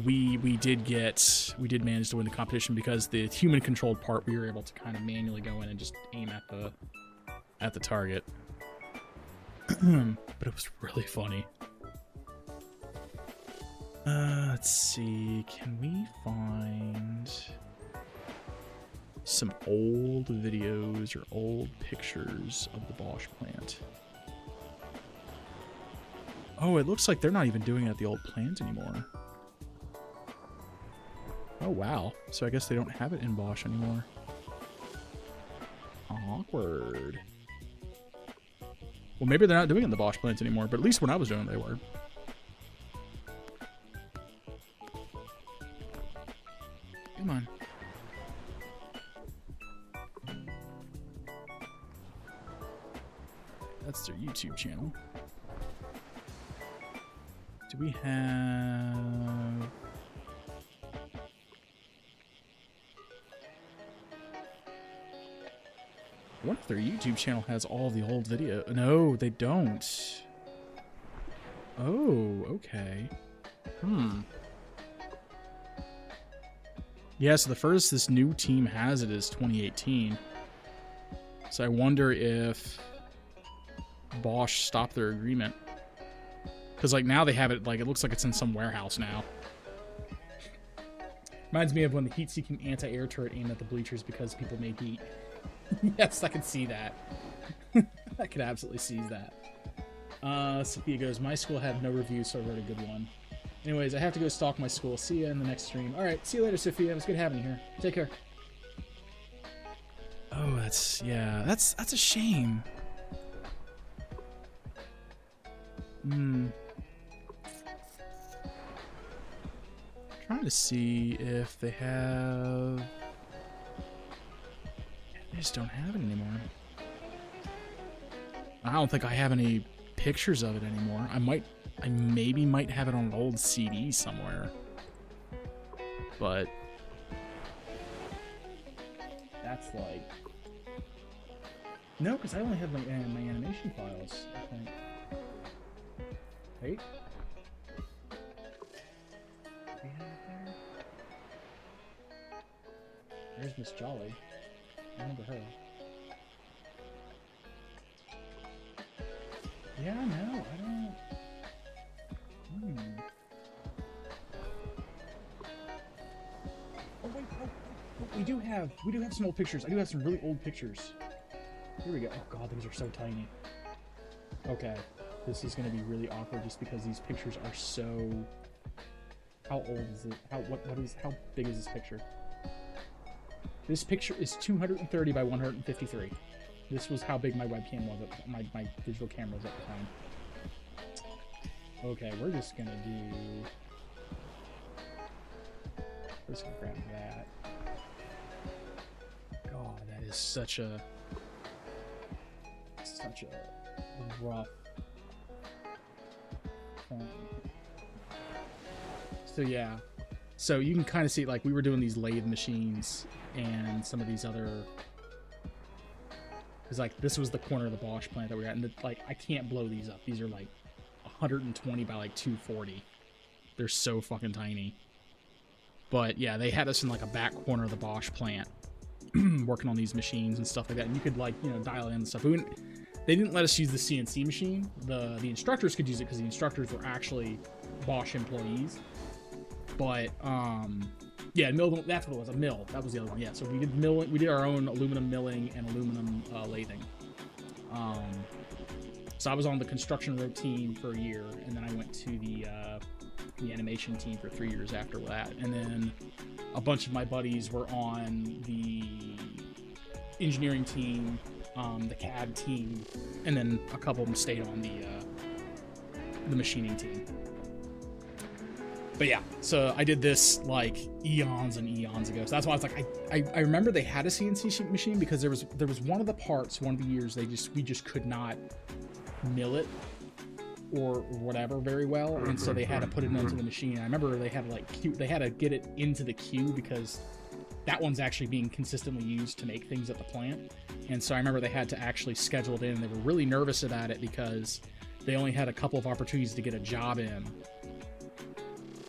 we did manage to win the competition because the human controlled part, we were able to kind of manually go in and just aim at the target. But it was really funny. Let's see, can we find some old videos or old pictures of the Bosch plant? Oh, it looks like they're not even doing it at the old plant anymore. Oh, wow. So I guess they don't have it in Bosch anymore. Awkward. Well, maybe they're not doing it in the Bosch plants anymore, but at least when I was doing it, they were. Come on. That's their YouTube channel. Do we have... I wonder if their YouTube channel has all the old video. No, they don't. Oh, okay. Yeah, so the furthest this new team has it is 2018. So I wonder if Bosch stopped their agreement. Because, like, now they have it, like, it looks like it's in some warehouse now. Reminds me of when the heat-seeking anti-air turret aimed at the bleachers because people made heat. Yes, I can see that. I could absolutely see that. Sophia goes, my school had no reviews, so I wrote a good one. Anyways, I have to go stalk my school. See you in the next stream. Alright, see you later, Sophia. It was good having you here. Take care. Oh, that's a shame. Trying to see if they have... They just don't have it anymore. I don't think I have any pictures of it anymore. I maybe might have it on an old CD somewhere. But... that's like... No, because I only have my animation files, I think. Wait. We have it there? There's Miss Jolly. I remember her. Yeah, no, I don't... Oh, wait, we do have some old pictures. I do have some really old pictures. Here we go. Oh god, these are so tiny. Okay, this is gonna be really awkward just because these pictures are so... How old is it? How big is this picture? This picture is 230 by 153. This was how big my webcam was, my digital camera was at the time. Okay, we're just gonna do... We're just gonna grab that. God, that is such a rough thing. So yeah, so you can kind of see, like, we were doing these lathe machines and some of these other, because like this was the corner of the Bosch plant that we were at, and like I can't blow these up. These are like 120 by like 240. They're so fucking tiny. But yeah, they had us in like a back corner of the Bosch plant working on these machines and stuff like that, and you could, like, you know, dial in and stuff. They didn't let us use the CNC machine. The instructors could use it because the instructors were actually Bosch employees. But yeah, mill, that's what it was, a mill. That was the other one. Yeah, so we did milling. We did our own aluminum milling and aluminum lathing. So I was on the construction road team for a year, and then I went to the animation team for 3 years after that. And then a bunch of my buddies were on the engineering team, the CAD team, and then a couple of them stayed on the machining team. But yeah, so I did this like eons and eons ago. So that's why I was like, I remember they had a CNC machine because there was one of the parts, one of the years we just could not mill it or whatever very well, and so they had to put it into the machine. I remember they had to get it into the queue because that one's actually being consistently used to make things at the plant. And so I remember they had to actually schedule it in. They were really nervous about it because they only had a couple of opportunities to get a job in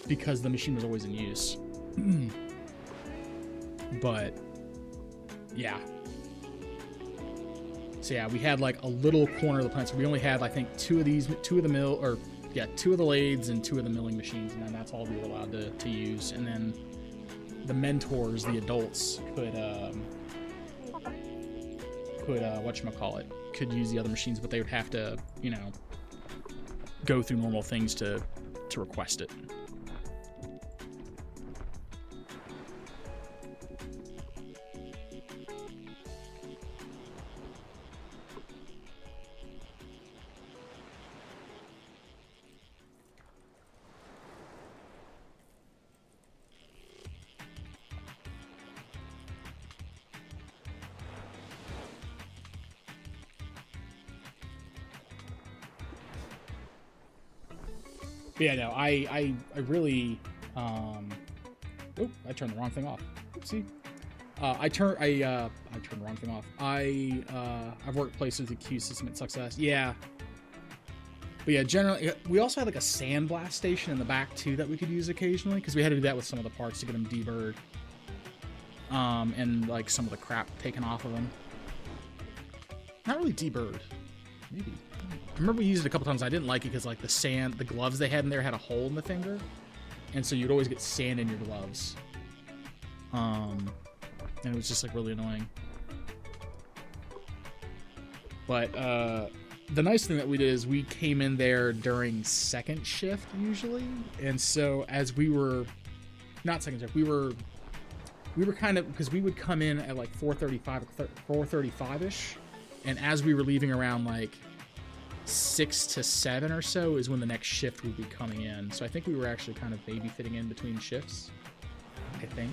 because the machine was always in use. But yeah. So yeah, we had like a little corner of the plant. So we only had, I think, two of the lathes and 2 of the milling machines, and then that's all we were allowed to use. And then the mentors, the adults, could could use the other machines, but they would have to, you know, go through normal things to request it. But yeah, no, I really, oh, I turned the wrong thing off. Oopsie. I turned the wrong thing off. I've worked places with the Q system at success. Yeah. But yeah, generally, we also had like a sandblast station in the back too that we could use occasionally, because we had to do that with some of the parts to get them deburred. And like some of the crap taken off of them. Not really deburred. Maybe. I remember we used it a couple times. I didn't like it because like the gloves they had in there had a hole in the finger, and so you'd always get sand in your gloves. And it was just like really annoying. But the nice thing that we did is we came in there during second shift usually, and so as we were not second shift, we were kind of, because we would come in at like 4:35ish, and as we were leaving around like 6 to 7 or so is when the next shift would be coming in. So I think we were actually kind of babysitting in between shifts, I think.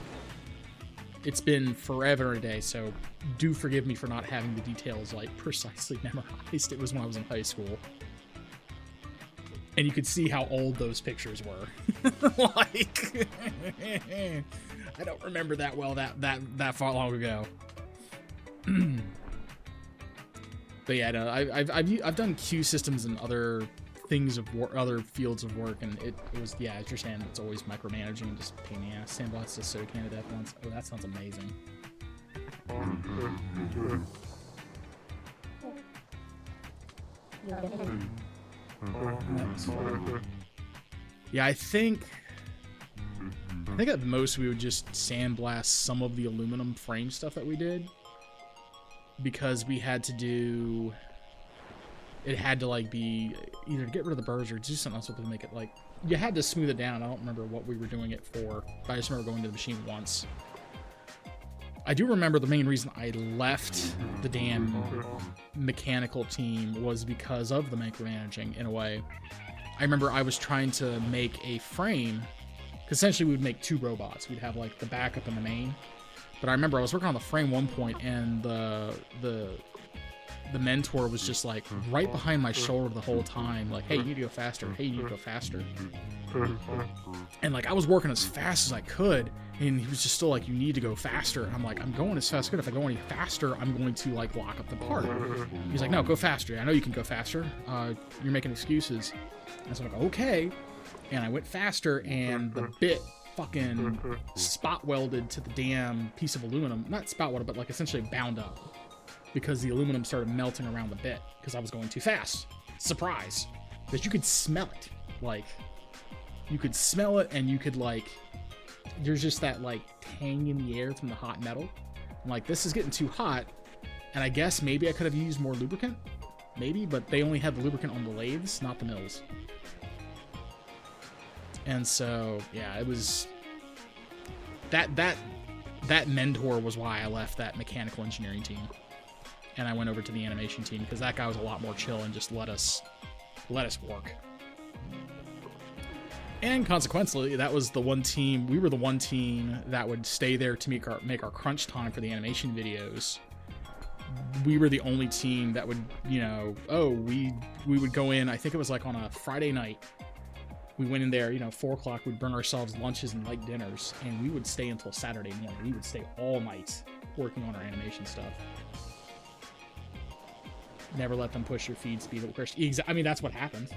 It's been forever a day, so do forgive me for not having the details like precisely memorized. It was when I was in high school. And you could see how old those pictures were. Like, I don't remember that well that far long ago. But yeah, no, I've done Q systems and other things of work, other fields of work, and it was, yeah, as you're saying, it's always micromanaging and just pain in the ass. Sandblast is so candid at once. Oh, that sounds amazing. Yeah, I think at most we would just sandblast some of the aluminum frame stuff that we did, because we had to do it had to like be either to get rid of the burrs or do something else with it to make it like you had to smooth it down. I don't remember what we were doing it for, but I just remember going to the machine once. I do remember the main reason I left the damn mechanical team was because of the micromanaging in a way. I remember I was trying to make a frame, because essentially we would make two robots. We'd have like the backup and the main. But I remember I was working on the frame one point, and the mentor was just like right behind my shoulder the whole time, like, hey, you need to go faster. Hey, you need to go faster. And like I was working as fast as I could, and he was just still like, you need to go faster. And I'm like, I'm going as fast as I could. If I go any faster, I'm going to like lock up the part. He's like, no, go faster. I know you can go faster. You're making excuses. And so I'm like, okay. And I went faster, and the bit fucking spot welded to the damn piece of aluminum. Not spot welded, but like essentially bound up, because the aluminum started melting around the bit because I was going too fast. Surprise. Because you could smell it. Like, you could smell it, and you could like, there's just that like tang in the air from the hot metal. I'm like, this is getting too hot. And I guess maybe I could have used more lubricant. Maybe, but they only had the lubricant on the lathes, not the mills. And so, yeah, it was that mentor was why I left that mechanical engineering team, and I went over to the animation team because that guy was a lot more chill and just let us work. And consequently, that was the one team. We were the one team that would stay there to make our crunch time for the animation videos. We were the only team that would, you know, we would go in. I think it was like on a Friday night. We went in there, 4 o'clock, we'd bring ourselves lunches and light dinners, and we would stay until Saturday morning. We would stay all night working on our animation stuff. Never let them push your feed speed. I mean, that's what happened.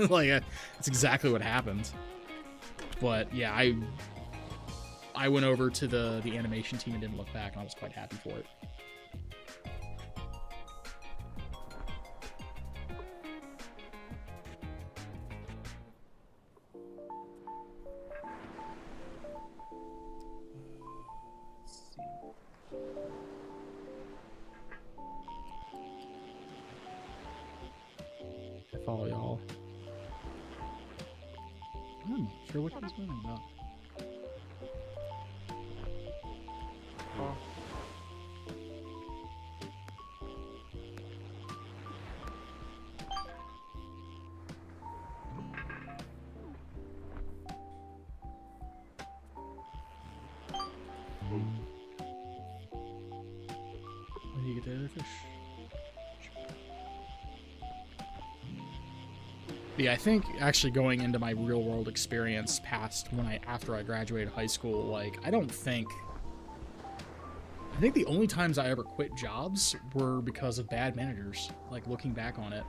Like, that's exactly what happened. But yeah, I went over to the animation team and didn't look back, and I was quite happy for it. Follow y'all. I'm not sure what he's going about. Where do you get the other fish? Yeah, I think actually going into my real world experience after I graduated high school, like, I think the only times I ever quit jobs were because of bad managers, like, looking back on it.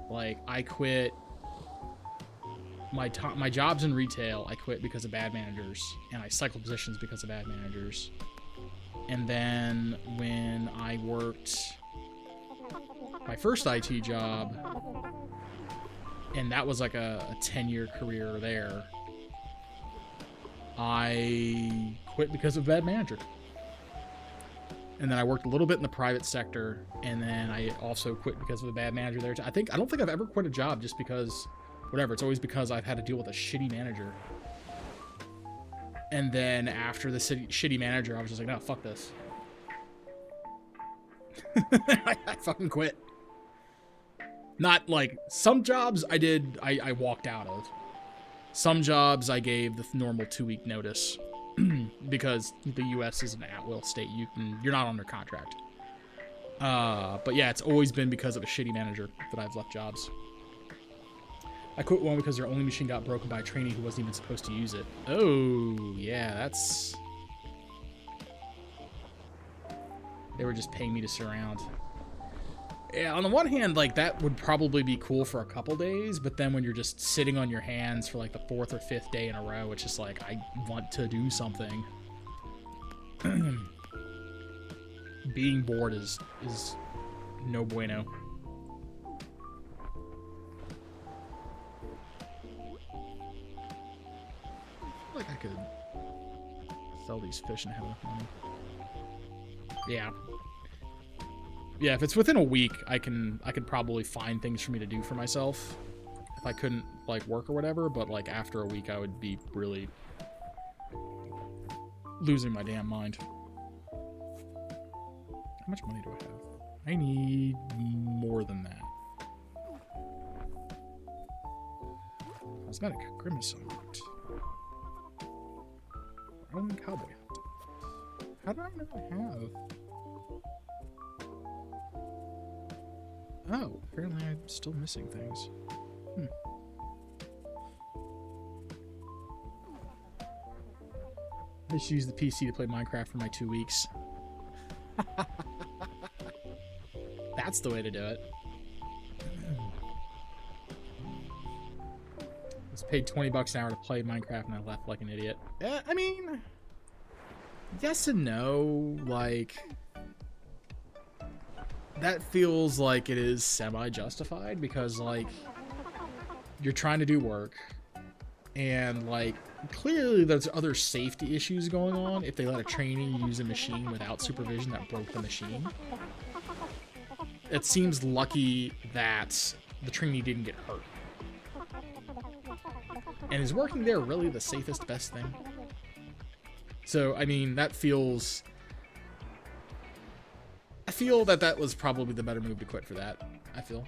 Like, I quit my jobs in retail, I quit because of bad managers, and I cycled positions because of bad managers. And then when I worked my first IT job, and that was like a 10-year career there, I quit because of bad manager. And then I worked a little bit in the private sector, and then I also quit because of a bad manager there. I don't think I've ever quit a job just because, whatever, it's always because I've had to deal with a shitty manager. And then after the shitty manager, I was just like, no, fuck this. I fucking quit. Not like some jobs I walked out of. Some jobs I gave the normal 2-week notice because the U.S. is an at-will state. You're not under contract. But yeah, it's always been because of a shitty manager that I've left jobs. I quit one because their only machine got broken by a trainee who wasn't even supposed to use it. Oh, yeah, that's... They were just paying me to sit around. Yeah, on the one hand, like, that would probably be cool for a couple days, but then when you're just sitting on your hands for, like, the 4th or 5th day in a row, it's just like, I want to do something. Being bored is no bueno. I feel like I could sell these fish and have enough money. Yeah. Yeah, if it's within a week, I could probably find things for me to do for myself. If I couldn't, like, work or whatever, but, like, after a week, I would be really losing my damn mind. How much money do I have? I need more than that. Cosmetic grimace unlocked. Roman cowboy hat. How do I know I have? Oh, apparently I'm still missing things. I just used the PC to play Minecraft for my 2 weeks. That's the way to do it. I was paid $20 an hour to play Minecraft and I left like an idiot. I mean, yes and no. Like, that feels like it is semi-justified because, like, you're trying to do work and, like, clearly there's other safety issues going on if they let a trainee use a machine without supervision that broke the machine. It seems lucky that the trainee didn't get hurt. And is working there really the safest, best thing? So, I mean, that feels... I feel that that was probably the better move to quit for that, I feel.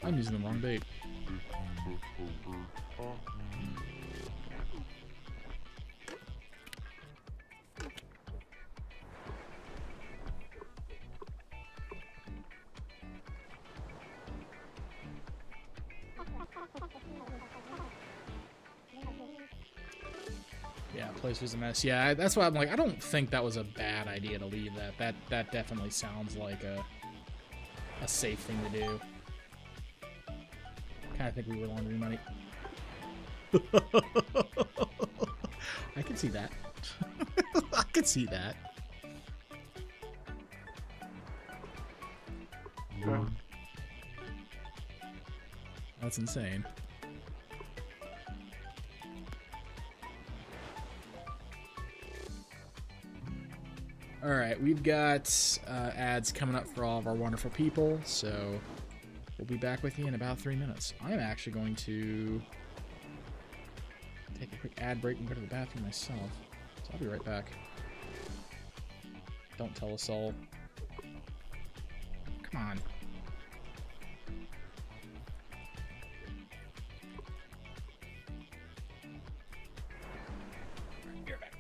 I'm using the wrong bait. Yeah, place was a mess. Yeah, that's why I'm like, I don't think that was a bad idea to leave that. That definitely sounds like a safe thing to do. Kind of think we were laundering money. I can see that. I can see that. That's insane. Alright, we've got ads coming up for all of our wonderful people, so we'll be back with you in about 3 minutes. I'm actually going to take a quick ad break and go to the bathroom myself, so I'll be right back. Don't tell us all. Come on. You're back.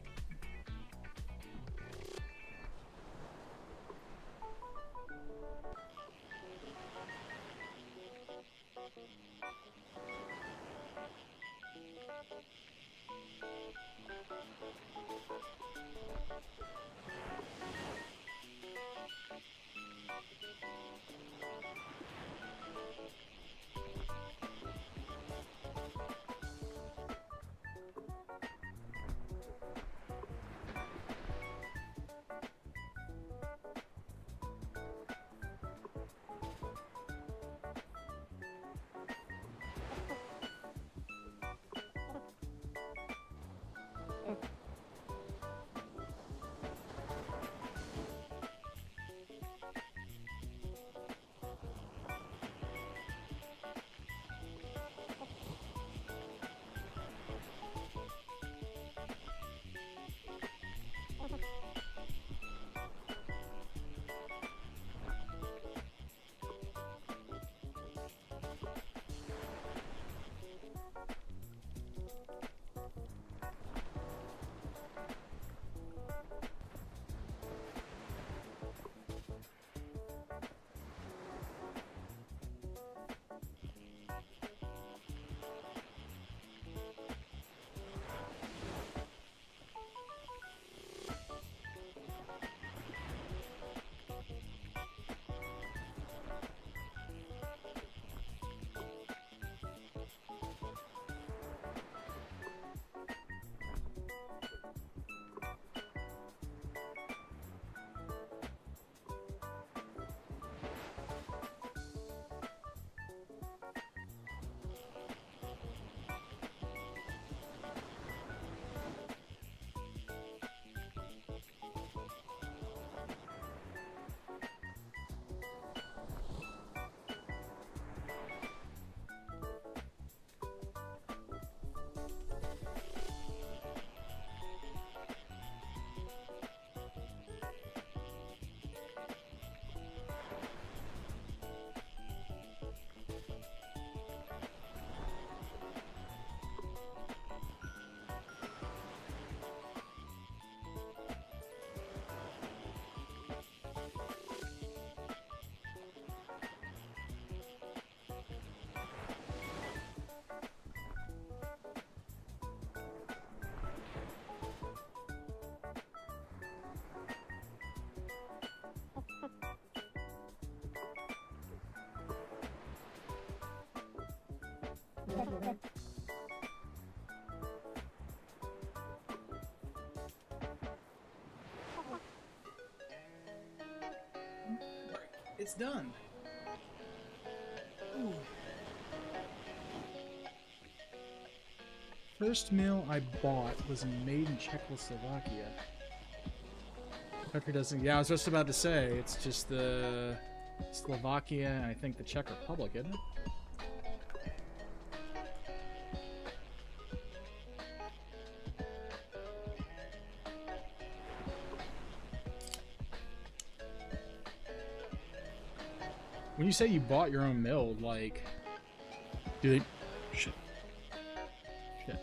It's done. Ooh. First meal I bought was made in Czechoslovakia. Country doesn't. Yeah, I was just about to say it's just the Slovakia and I think the Czech Republic, isn't it? When you say you bought your own mill, like, do they? Shit. Shit.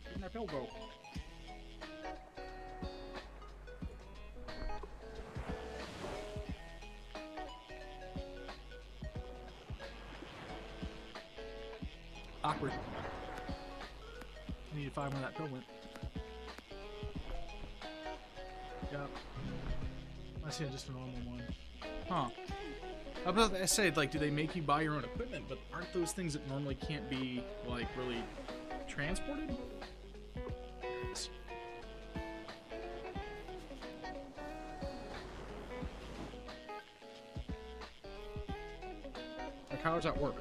Where'd my pill go? Awkward. I need to find where that pill went. Yep. I see just a normal one. Huh. How about I say, like, do they make you buy your own equipment? But aren't those things that normally can't be, like, really transported? Like, how does that work?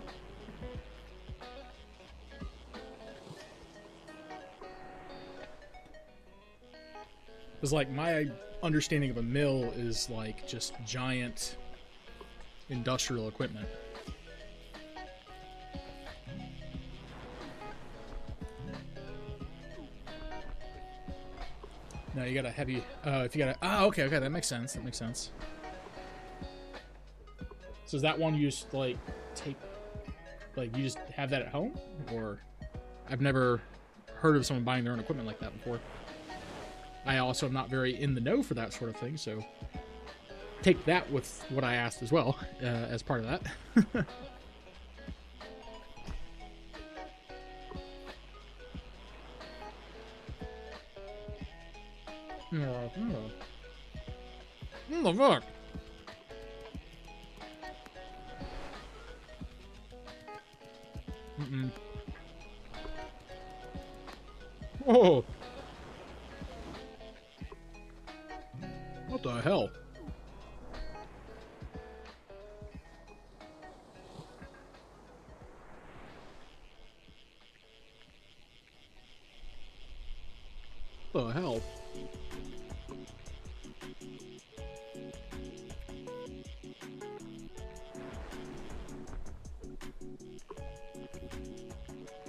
Because, like, my understanding of a mill is, like, just giant industrial equipment. No, you got a heavy... if you got a... okay, that makes sense. That makes sense. So is that one you just, like, take... Like, you just have that at home? Or... I've never heard of someone buying their own equipment like that before. I also am not very in the know for that sort of thing, so take that with what I asked as well, as part of that. The fuck? Whoa! What the hell? What the hell?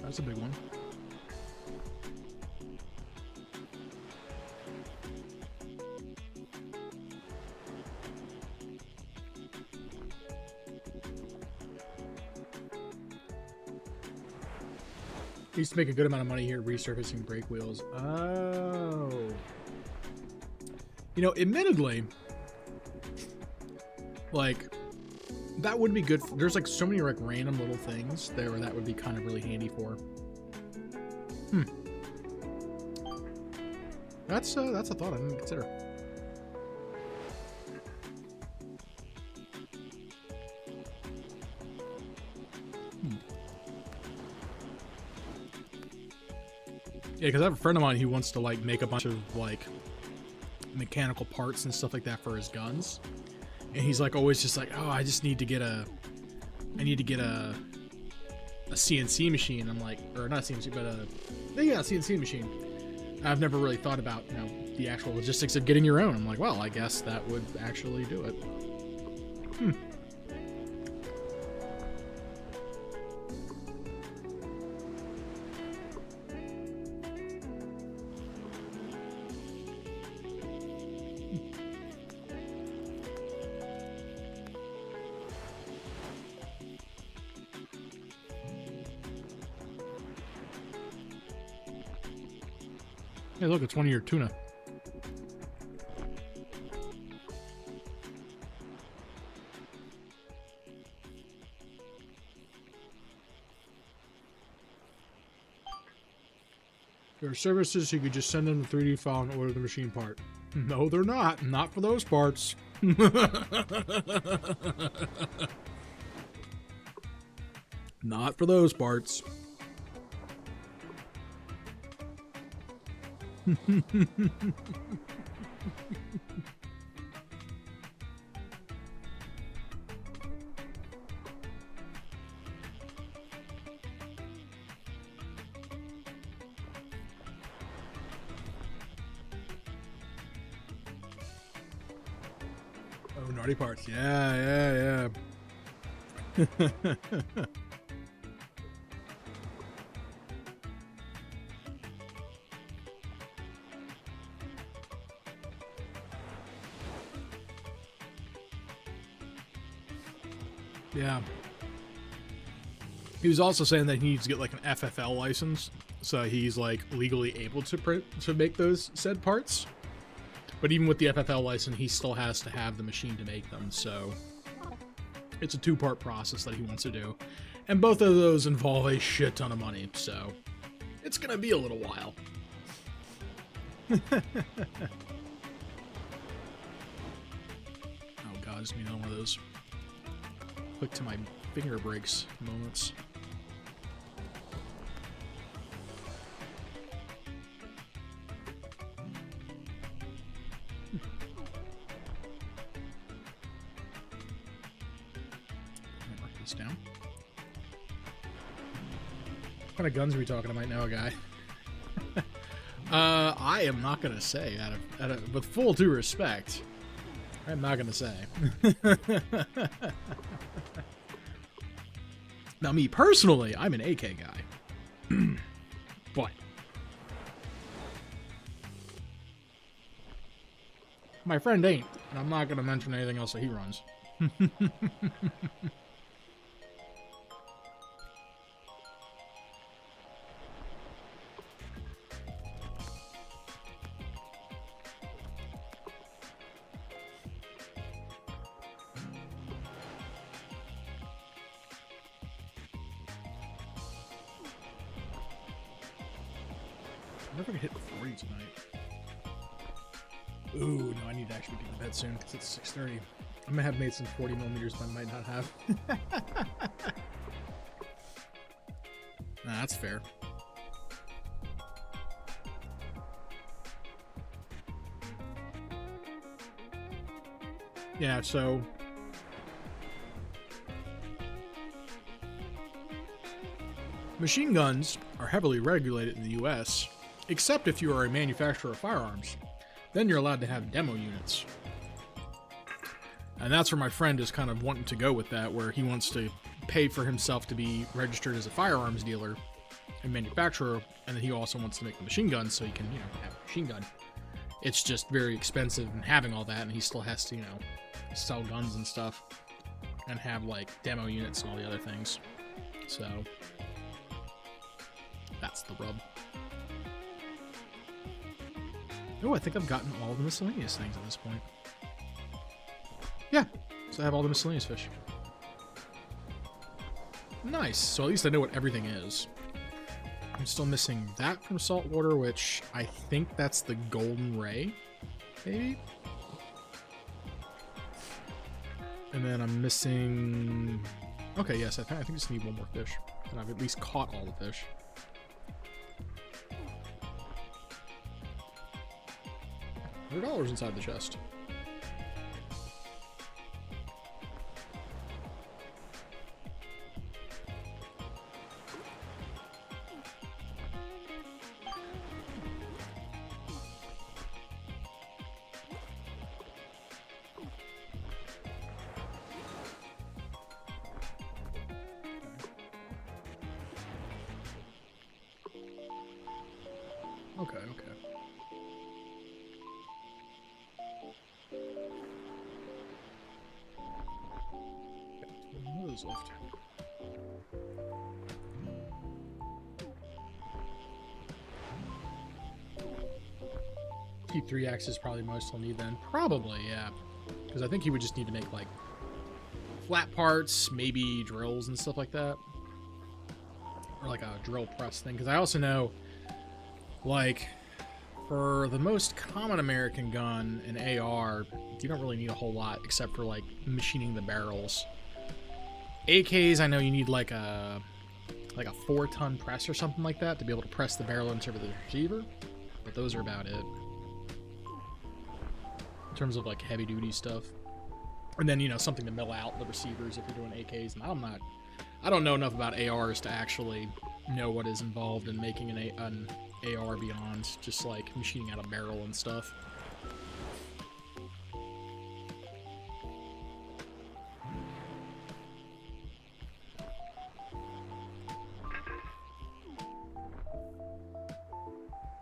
That's a big one. Used to make a good amount of money here resurfacing brake wheels. Oh. You know, admittedly, like, that would be good. There's like so many like random little things there where that would be kind of really handy for. That's a thought I didn't consider. Yeah, because I have a friend of mine who wants to like make a bunch of like mechanical parts and stuff like that for his guns, and he's like always just like, oh, I need to get a CNC machine. I'm like, or not CNC, but a CNC machine. I've never really thought about, you know, the actual logistics of getting your own. I'm like, well, I guess that would actually do it. Hey, look, it's one of your tuna. There are services you could just send them the 3D file and order the machine part. No, they're not. Not for those parts. Not for those parts. Oh, naughty parts. Yeah. Yeah. He was also saying that he needs to get like an FFL license, so he's like legally able to make those said parts. But even with the FFL license, he still has to have the machine to make them. So it's a two-part process that he wants to do, and both of those involve a shit ton of money. So it's gonna be a little while. Oh god, I just need one of those quick to my finger breaks moments. Mark this down. What kind of guns are we talking about now, guy? I am not gonna say. With full due respect, I'm not gonna say. Now, me personally, I'm an AK guy. But my friend ain't, and I'm not gonna mention anything else that he runs. I wonder if I can hit 40 tonight. Ooh, no, I need to actually get to bed soon because it's 6:30. I might have made some 40 millimeters, but I might not have. Nah, that's fair. Yeah, so machine guns are heavily regulated in the US, except if you are a manufacturer of firearms. Then you're allowed to have demo units. And that's where my friend is kind of wanting to go with that, where he wants to pay for himself to be registered as a firearms dealer and manufacturer, and then he also wants to make the machine guns so he can, have a machine gun. It's just very expensive in having all that, and he still has to, sell guns and stuff and have, like, demo units and all the other things. So that's the rub. Oh, I think I've gotten all the miscellaneous things at this point. Yeah, so I have all the miscellaneous fish. Nice, so at least I know what everything is. I'm still missing that from saltwater, which I think that's the golden ray, maybe? And then I'm missing... Okay, yes, I think I just need one more fish. And I've at least caught all the fish. $100 inside the chest. Okay. What is left? T3X is probably most he'll need then. Probably, yeah. Because I think he would just need to make, like, flat parts, maybe drills and stuff like that. Or, like, a drill press thing. Because I also know, like, for the most common American gun, an AR, you don't really need a whole lot except for, like, machining the barrels. AKs, I know you need like a 4-ton press or something like that to be able to press the barrel into the receiver, but those are about it in terms of like heavy duty stuff. And then, you know, something to mill out the receivers if you're doing AKs. And I don't know enough about ARs to actually know what is involved in making an AR beyond just like machining out a barrel and stuff.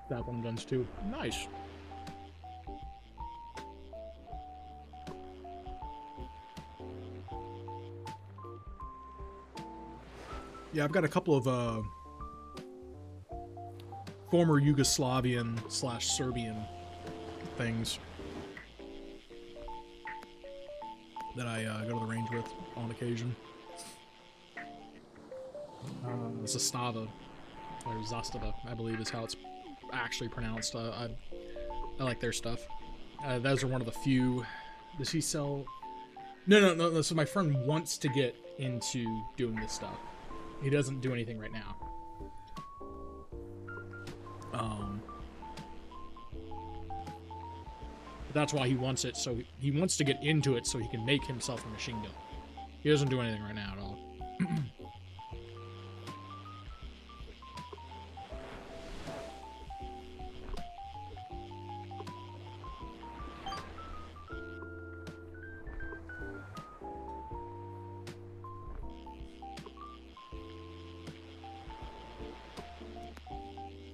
That one guns too. Nice. Yeah, I've got a couple of former Yugoslavian/Serbian things that I go to the range with on occasion. Zastava, or Zastava, I believe is how it's actually pronounced. I like their stuff. Those are one of the few. Does he sell? No. So my friend wants to get into doing this stuff. He doesn't do anything right now. But that's why he wants it. So he wants to get into it so he can make himself a machine gun. He doesn't do anything right now at all.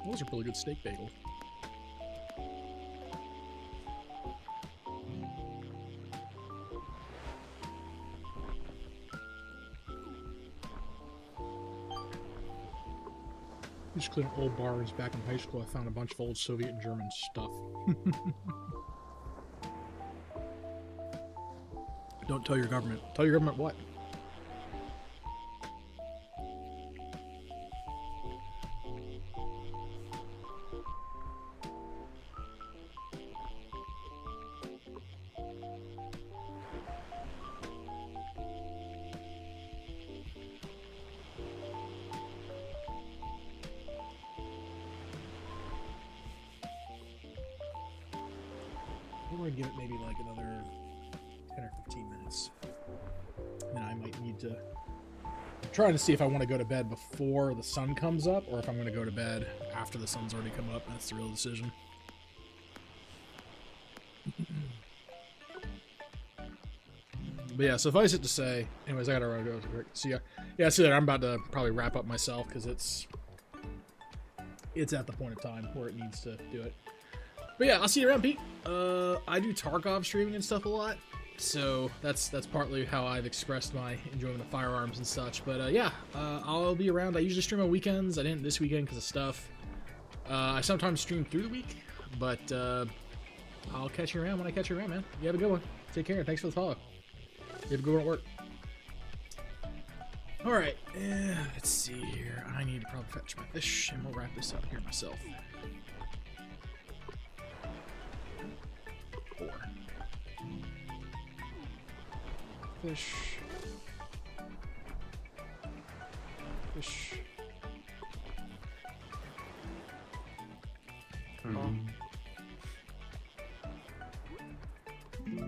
Those are really good steak bagel. Just clearing old bars back in high school. I found a bunch of old Soviet and German stuff. Don't tell your government. Tell your government what? We're going to give it maybe like another 10 or 15 minutes. And then I might need to... I'm trying to see if I want to go to bed before the sun comes up or if I'm going to go to bed after the sun's already come up. That's the real decision. But yeah, suffice it to say... Anyways, I got to go. See ya. Yeah, see that I'm about to probably wrap up myself because it's at the point of time where it needs to do it. But yeah, I'll see you around, Pete. I do Tarkov streaming and stuff a lot, so that's partly how I've expressed my enjoyment of firearms and such. But yeah, I'll be around. I usually stream on weekends. I didn't this weekend because of stuff. I sometimes stream through the week, but I'll catch you around when I catch you around, man. You have a good one. Take care. Thanks for the follow. You have a good one at work. All right, let's see here. I need to probably fetch my fish, and we'll wrap this up here myself. 4. Fish. Fish.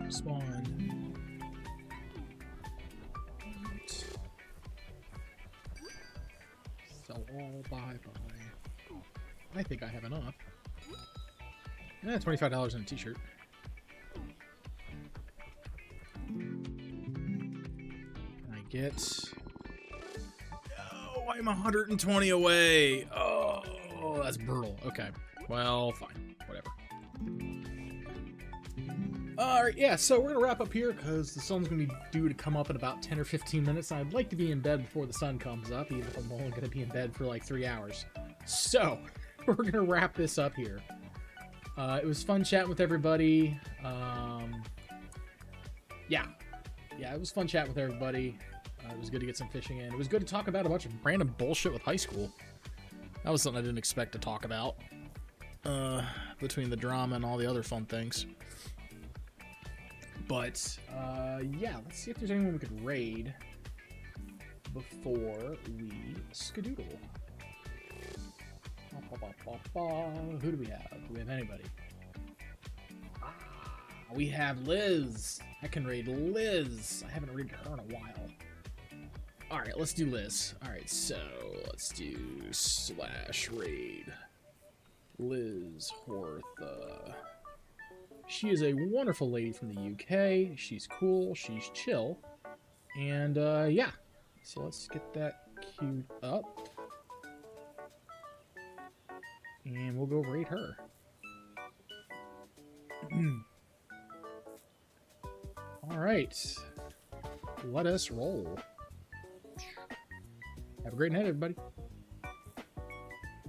Spawn. Sell all, bye. I think I have enough. Yeah, $25 in a t-shirt. Get... No, I'm 120 away. Oh, that's brutal. Okay, well, fine. Whatever. Alright, yeah, so we're going to wrap up here because the sun's going to be due to come up in about 10 or 15 minutes. I'd like to be in bed before the sun comes up, even if I'm only going to be in bed for like 3 hours. So, we're going to wrap this up here. It was fun chatting with everybody. Yeah, it was fun chatting with everybody. It was good to get some fishing in. It was good to talk about a bunch of random bullshit with high school. That was something I didn't expect to talk about. Between the drama and all the other fun things. But, yeah, let's see if there's anyone we could raid. before we skedoodle. Who do we have? Do we have anybody? We have Liz. I can raid Liz. I haven't raided her in a while. Alright, let's do Liz. Alright, so let's do /raid. Liz Hortha. She is a wonderful lady from the UK. She's cool. She's chill. And, yeah. So let's get that queued up. And we'll go raid her. Alright. Let us roll. Have a great night, everybody.